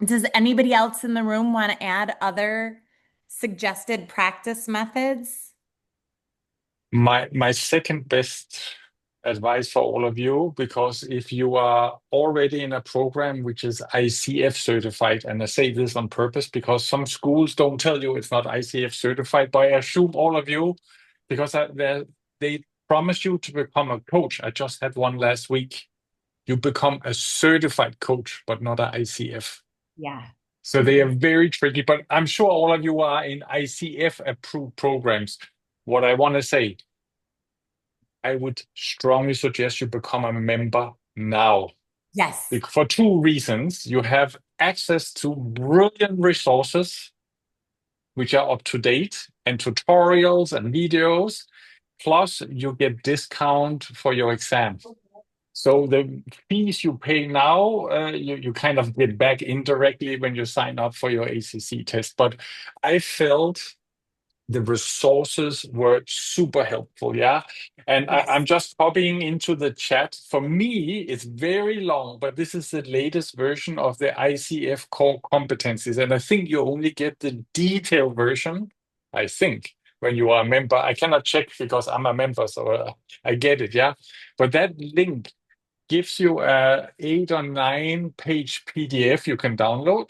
Does anybody else in the room want to add other suggested practice methods? My second best advice for all of you, because if you are already in a program which is ICF certified, and I say this on purpose because some schools don't tell you it's not ICF certified, but I assume all of you, because they promise you to become a coach. I just had one last week. You become a certified coach, but not an ICF. Yeah. So they are very tricky, but I'm sure all of you are in ICF approved programs. What I want to say, I would strongly suggest you become a member now. Yes. For two reasons. You have access to brilliant resources, which are up to date, and tutorials and videos. Plus, you get discount for your exam. So the fees you pay now, you kind of get back indirectly when you sign up for your ACC test. But I felt the resources were super helpful, yeah? And Yes. I'm just copying into the chat. For me, it's very long, but this is the latest version of the ICF Core Competencies. And I think you only get the detailed version, I think, when you are a member. I cannot check because I'm a member, so I get it, yeah? But that link gives you a 8 or 9 page PDF you can download.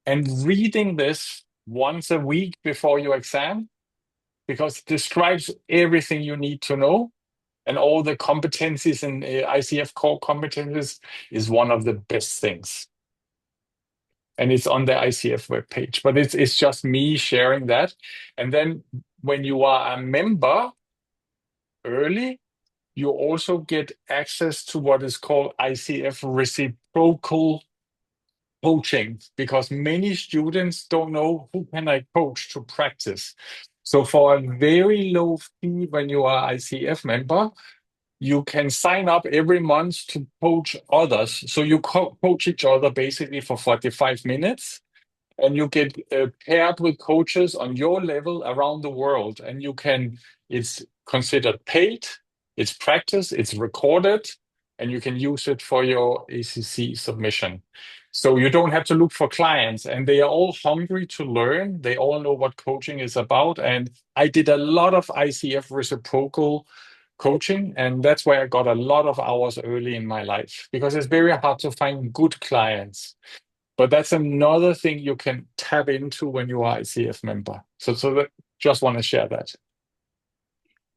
And reading this once a week before your exam, because it describes everything you need to know. And all the competencies in ICF Core Competencies is one of the best things. And it's on the ICF webpage. But it's just me sharing that. And then when you are a member early, you also get access to what is called ICF reciprocal coaching, because many students don't know who can I coach to practice. So for a very low fee, when you are ICF member, you can sign up every month to coach others. So you coach each other basically for 45 minutes, and you get paired with coaches on your level around the world. And it's considered paid, it's practice, it's recorded, and you can use it for your ACC submission. So you don't have to look for clients, and they are all hungry to learn. They all know what coaching is about. And I did a lot of ICF reciprocal coaching, and that's where I got a lot of hours early in my life, because it's very hard to find good clients. But that's another thing you can tap into when you are ICF member. So that, just want to share that.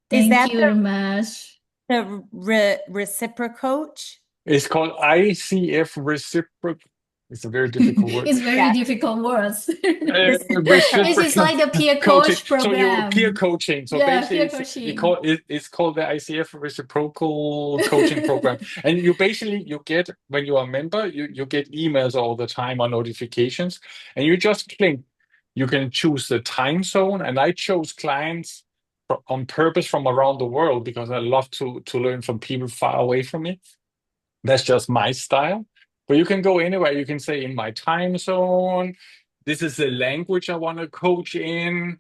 Thank you very much. The reciprocoach? It's called ICF reciprocal. It's a very difficult word. It's very difficult words. This is like the peer coach program. So you're peer coaching. So Yeah, basically, it's called the ICF reciprocal coaching program. And you get, when you are a member, you get emails all the time or notifications, and you just click. You can choose the time zone, and I chose clients on purpose from around the world because I love to learn from people far away from me. That's just my style. But you can go anywhere. You can say in my time zone, this is the language I want to coach in,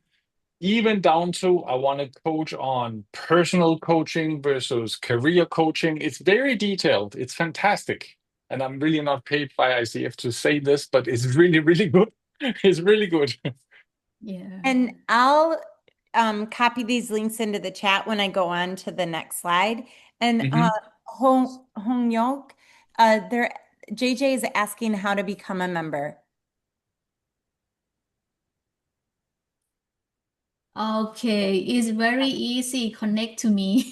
even down to I want to coach on personal coaching versus career coaching. It's very detailed. It's fantastic. And I'm really not paid by ICF to say this, but it's really, really good. It's really good. Yeah. And I'll copy these links into the chat when I go on to the next slide. And Hong Yok, JJ is asking how to become a member. Okay, it's very easy. Connect to me.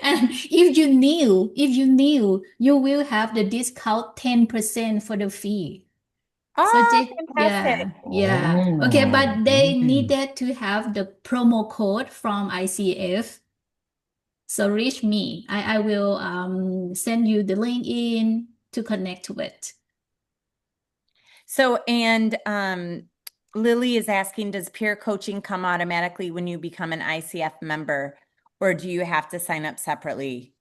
And if you knew, you will have the discount 10% for the fee. Oh, So fantastic. yeah. Okay, but they needed to have the promo code from ICF. So reach me. I will send you the link in to connect to it. So, and Lily is asking, does peer coaching come automatically when you become an ICF member, or do you have to sign up separately?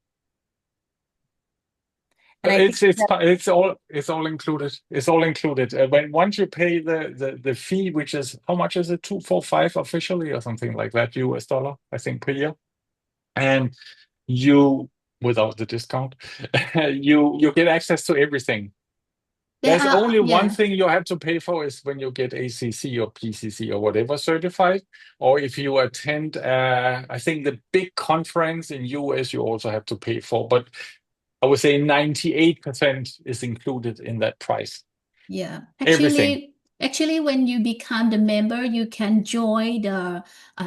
And it's all included. It's all included. Once you pay the fee, which is, how much is it? $245 officially or something like that, US dollar, I think, per year. And you, without the discount, you get access to everything. There's only one thing you have to pay for, is when you get ACC or PCC or whatever certified, or if you attend, I think the big conference in US, you also have to pay for. But I would say 98% is included in that price. Yeah, Everything. Actually, when you become the member, you can join the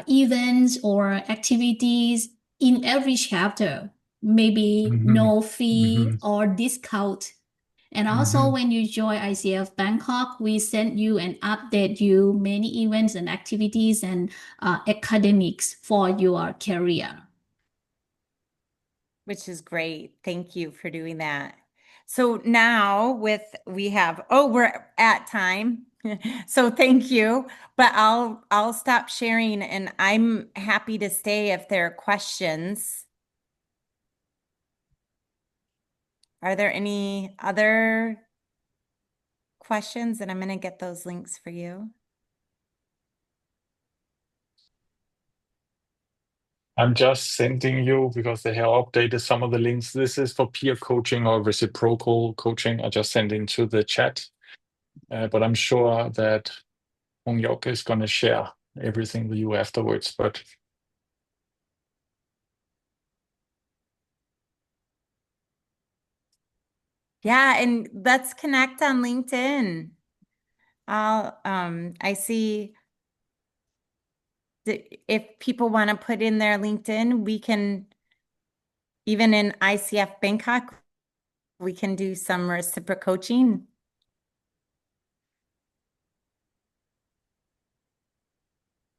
events or activities in every chapter, maybe no fee or discount. And also when you join ICF Bangkok, we send you and update you many events and activities and academics for your career. Which is great. Thank you for doing that. So now we're at time. So thank you, but I'll stop sharing, and I'm happy to stay if there are questions. Are there any other questions? And I'm going to get those links for you. I'm just sending you, because they have updated some of the links. This is for peer coaching or reciprocal coaching. I just sent into the chat. But I'm sure that Hong Yok is going to share everything with you afterwards. But yeah, and let's connect on LinkedIn. I see that if people want to put in their LinkedIn, we can even in ICF Bangkok, we can do some reciprocal coaching.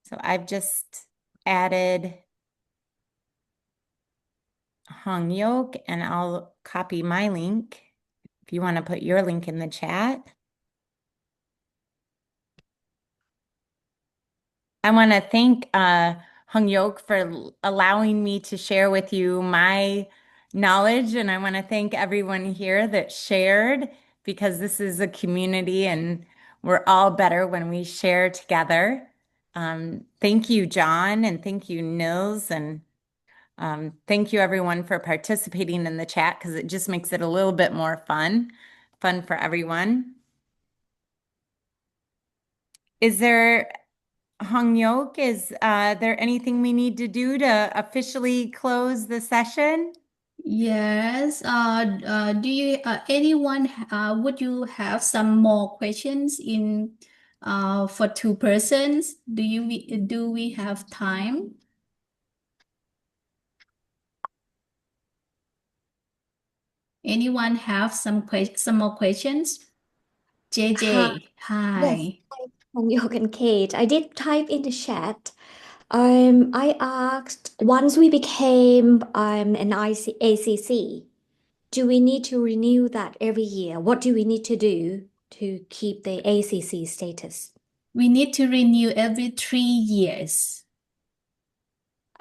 So I've just added Hong Yok, and I'll copy my link if you want to put your link in the chat. I want to thank Hong Yok for allowing me to share with you my knowledge, and I want to thank everyone here that shared, because this is a community and we're all better when we share together. Thank you, John, and thank you, Nils, and thank you everyone for participating in the chat, because it just makes it a little bit more fun for everyone. Is there, Hong Yok, is there anything we need to do to officially close the session? Yes. Do you anyone would you have some more questions in for two persons? Do we have time? Anyone have some more questions? Hi. JJ, Yes, hi. Hong Yok and Kate. I did type in the chat. I asked, once we became an ACC, do we need to renew that every year? What do we need to do to keep the ACC status? We need to renew every 3 years.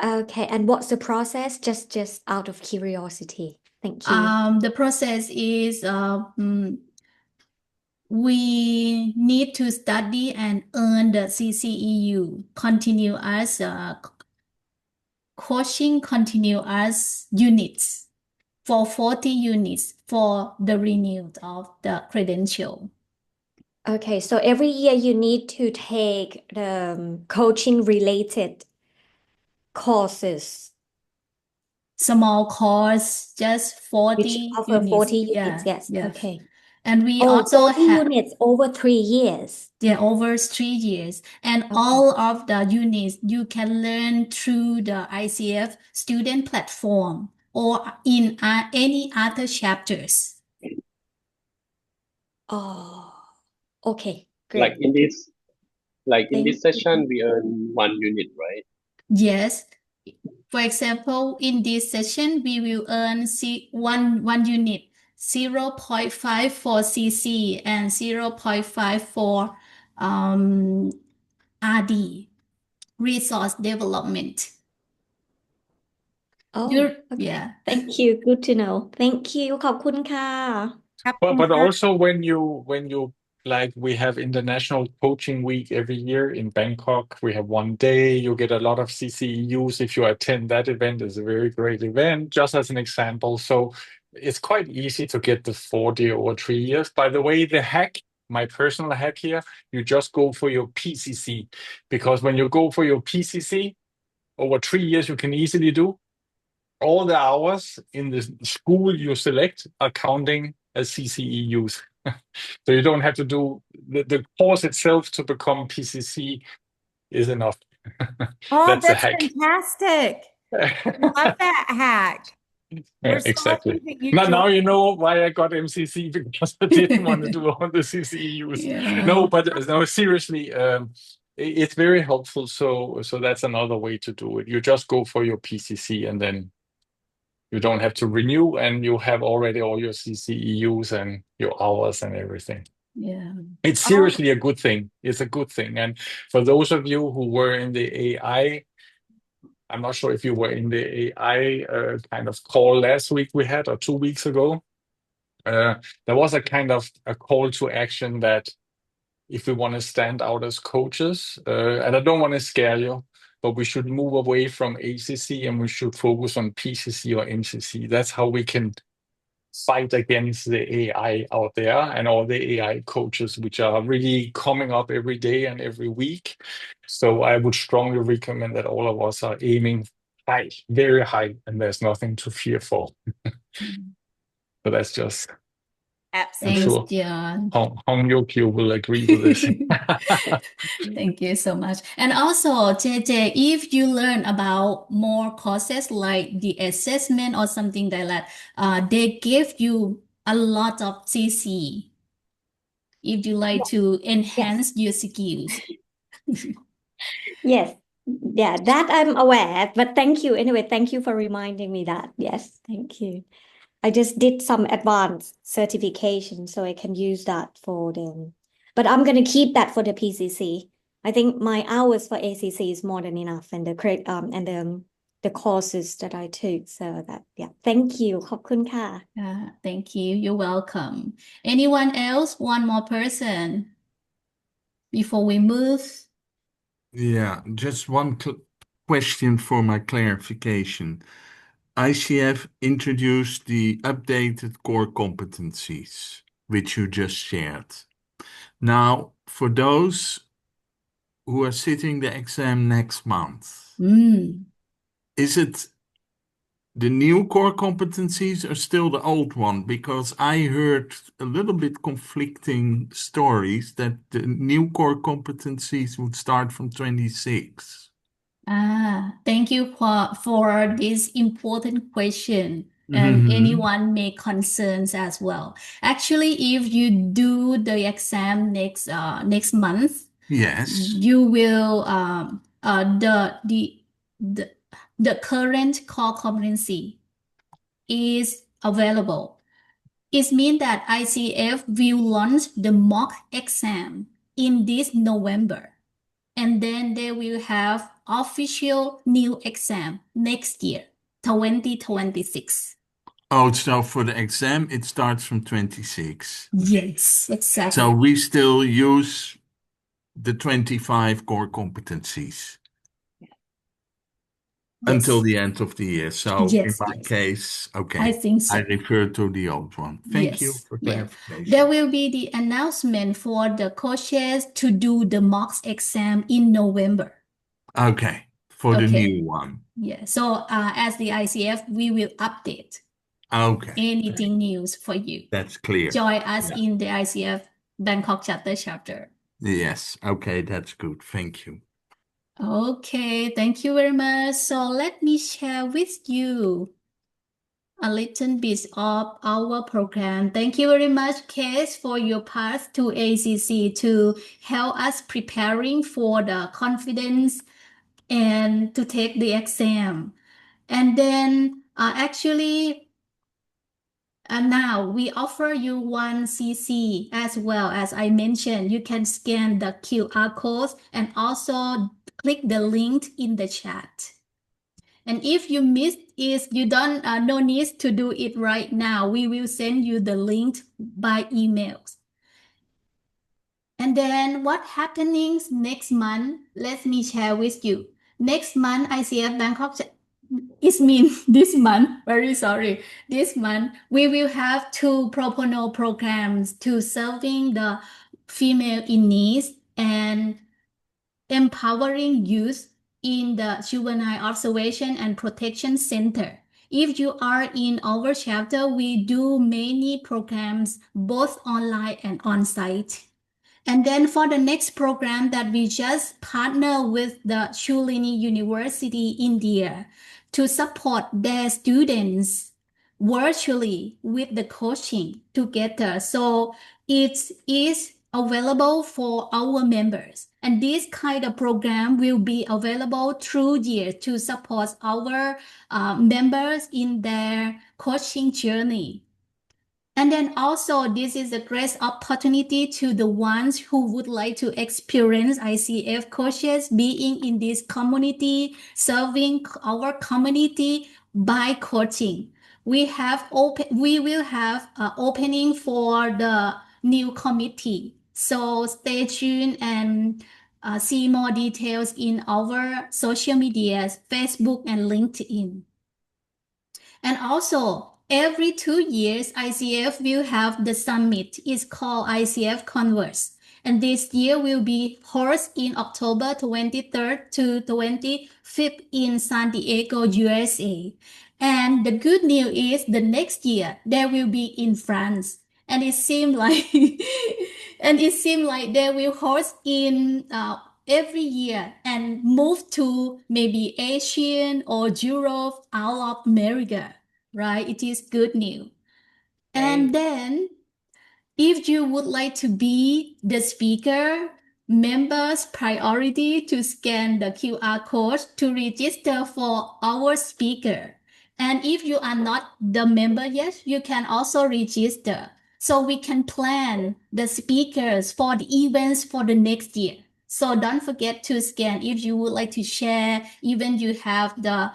Okay, and what's the process? Just out of curiosity. Thank you. The process is we need to study and earn the CCEU, continuous coaching continuous units for 40 units for the renewal of the credential. Okay, so every year you need to take the coaching related courses, Small course, just which 40 offer units. 40 units. Yeah, Yes. yeah. Okay. And we Oh, also 40 have units over 3 years. over 3 years. And Okay. all of the units you can learn through the ICF student platform or in any other chapters. Oh, okay, Like great. in this, Thank you. session, we earn 1 unit, right? Yes. For example, in this session, we will earn one unit, 0.5 for CC and 0.5 for RD, resource development. Oh, You're, okay. yeah. Thank you. Good to know. Thank you. ขอบคุณค่ะ But also when you like we have International Coaching Week every year in Bangkok. We have one day. You get a lot of CCEUs if you attend that event. It's a very great event, just as an example. So it's quite easy to get the 40 over 3 years. By the way, the hack, my personal hack here, you just go for your PCC, because when you go for your PCC over 3 years, you can easily do all the hours in the school you select are counting as CCEUs. So you don't have to do the course itself to become PCC is enough. Oh, That's a that's hack. fantastic. Love that hack. We're so Exactly. lucky that you Now joined. you know why I got MCC, because I didn't want to do all the CCEUs. Yeah. No, but no, seriously, it's very helpful. So that's another way to do it. You just go for your PCC, and then you don't have to renew, and you have already all your CCEUs and your hours and everything. Yeah. It's seriously a good thing. It's a good thing. And for those of you who were in the AI, I'm not sure if you were in the AI kind of call last week we had, or 2 weeks ago. There was a kind of a call to action that if we want to stand out as coaches, and I don't want to scare you, but we should move away from ACC and we should focus on PCC or MCC. That's how we can fight against the AI out there and all the AI coaches, which are really coming up every day and every week. So I would strongly recommend that all of us are aiming high, very high, and there's nothing to fear for. So that's just I'm Absolutely. Thanks, sure John. Hong Yok-kyu will agree with this. Thank you so much. And also, JJ, if you learn about more courses like the assessment or something like that, they give you a lot of CC if you like to Yes. enhance your skills. Yes. Yeah, that I'm aware, but thank you. Anyway, thank you for reminding me that. Yes, thank you. I just did some advanced certification, so I can use that for them. But I'm going to keep that for the PCC. I think my hours for ACC is more than enough, and the courses that I took. So that, yeah, thank you. ขอบคุณค่ะ Thank you. You're welcome. Anyone else? One more person before we move. Yeah, just one question for my clarification. ICF introduced the updated core competencies, which you just shared. Now, for those who are sitting the exam next month, is it the new core competencies or still the old one? Because I heard a little bit conflicting stories that the new core competencies would start from 26. Thank you for this important question. And anyone may concerns as well. Actually, if you do the exam next month, Yes. you will the current core competency is available. It means that ICF will launch the mock exam in this November, and then they will have official new exam next year, 2026. Oh, so for the exam, it starts from 26. Yes, exactly. So we still use the 25 core competencies until the end of the year. So in my case, okay, I think so. I refer to the old one. Thank you for clarification. There will be the announcement for the coaches to do the mock exam in November. Okay, for the Okay. new one. Yeah. So as the ICF, we will update Okay, anything news for you. that's clear. Join us Yeah. in the ICF Bangkok chapter. Yes, okay, that's good. Thank you. Okay, thank you very much. So let me share with you a little bit of our program. Thank you very much, Case, for your path to ACC to help us preparing for the confidence and to take the exam. And then now we offer you one CC as well. As I mentioned, you can scan the QR code and also click the link in the chat. And if you missed it, you don't no need to do it right now. We will send you the link by emails. And then what happening next month? Let me share with you. Next month, ICF Bangkok. It means this month, very sorry. This month, we will have 2 pro bono programs to serving the female in need and empowering youth in the Juvenile Observation and Protection Center. If you are in our chapter, we do many programs, both online and on-site. And then for the next program that we just partner with the Chulini University, India, to support their students virtually with the coaching together. So it is available for our members. And this kind of program will be available through year to support our members in their coaching journey. And then also, this is a great opportunity to the ones who would like to experience ICF coaches being in this community, serving our community by coaching. We will have an opening for the new committee. So stay tuned and see more details in our social medias, Facebook and LinkedIn. And also, every 2 years, ICF will have the summit. It's called ICF Converse. And this year will be hosted in October 23rd to 25th in San Diego, USA. And the good news is the next year, there will be in France. and it seemed like they will host in every year and move to maybe Asian or Europe out of America, right? It is good news. And then if you would like to be the speaker, members priority to scan the QR code to register for our speaker. And if you are not the member yet, you can also register. So we can plan the speakers for the events for the next year. So don't forget to scan if you would like to share, even you have the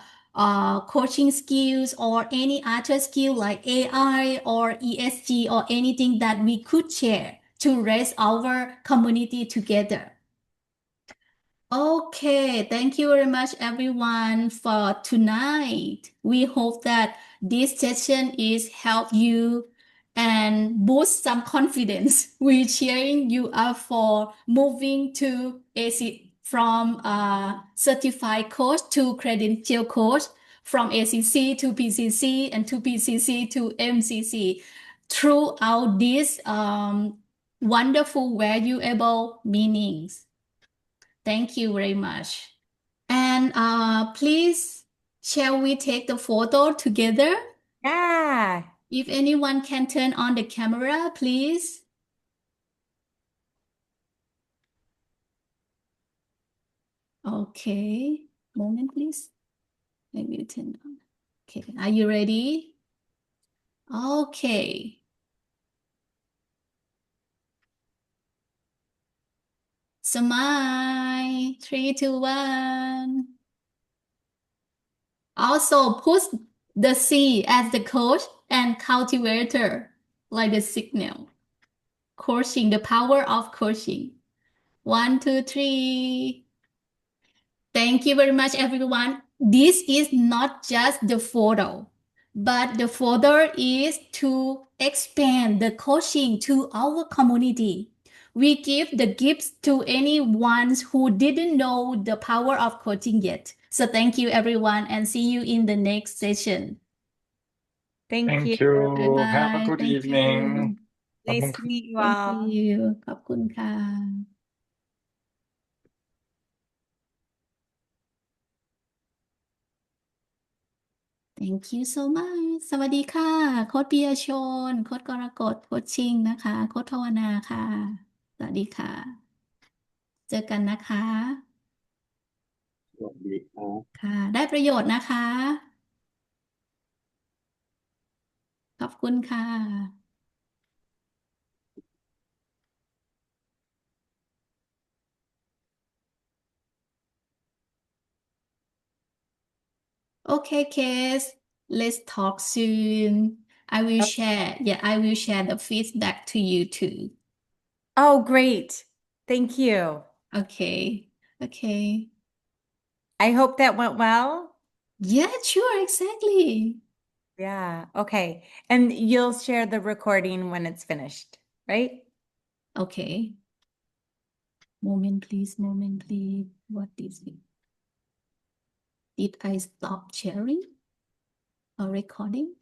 coaching skills or any other skill like AI or ESG or anything that we could share to raise our community together. Okay, thank you very much everyone for tonight. We hope that this session is help you and boost some confidence. We're cheering you up for moving to AC from certified coach to credential coach, from ACC to PCC and to PCC to MCC throughout these wonderful, valuable meanings. Thank you very much. And please, shall we take the photo together? Yeah. If anyone can turn on the camera, please. Okay, moment, please. Let me turn on. Okay, are you ready? Okay. Smile. 3, 2, 1. Also, put the C as the coach and cultivator, like the signal. Coaching, the power of coaching. 1, 2, 3. Thank you very much, everyone. This is not just the photo, but the photo is to expand the coaching to our community. We give the gifts to anyone who didn't know the power of coaching yet. So thank you, everyone, and see you in the next session. Thank Thank you. you. Bye Have a bye. good Thank evening. you. Nice to meet you Thank all. you. ขอบคุณค่ะ Thank you so much สวัสดีค่ะ โค้ชปิยชน โค้ชกรกฎ โค้ชชิงนะคะ โค้ชภาวนาค่ะ สวัสดีค่ะ เจอกันนะคะ สวัสดีครับ ค่ะ ได้ประโยชน์นะคะ ขอบคุณค่ะ Okay, Case, let's talk soon. I will share the feedback to you too. Oh, great. Thank you. Okay. I hope that went well. Yeah, sure, exactly. Yeah. Okay. And you'll share the recording when it's finished, right? Okay. Moment, please. What is it? Did I stop sharing or recording?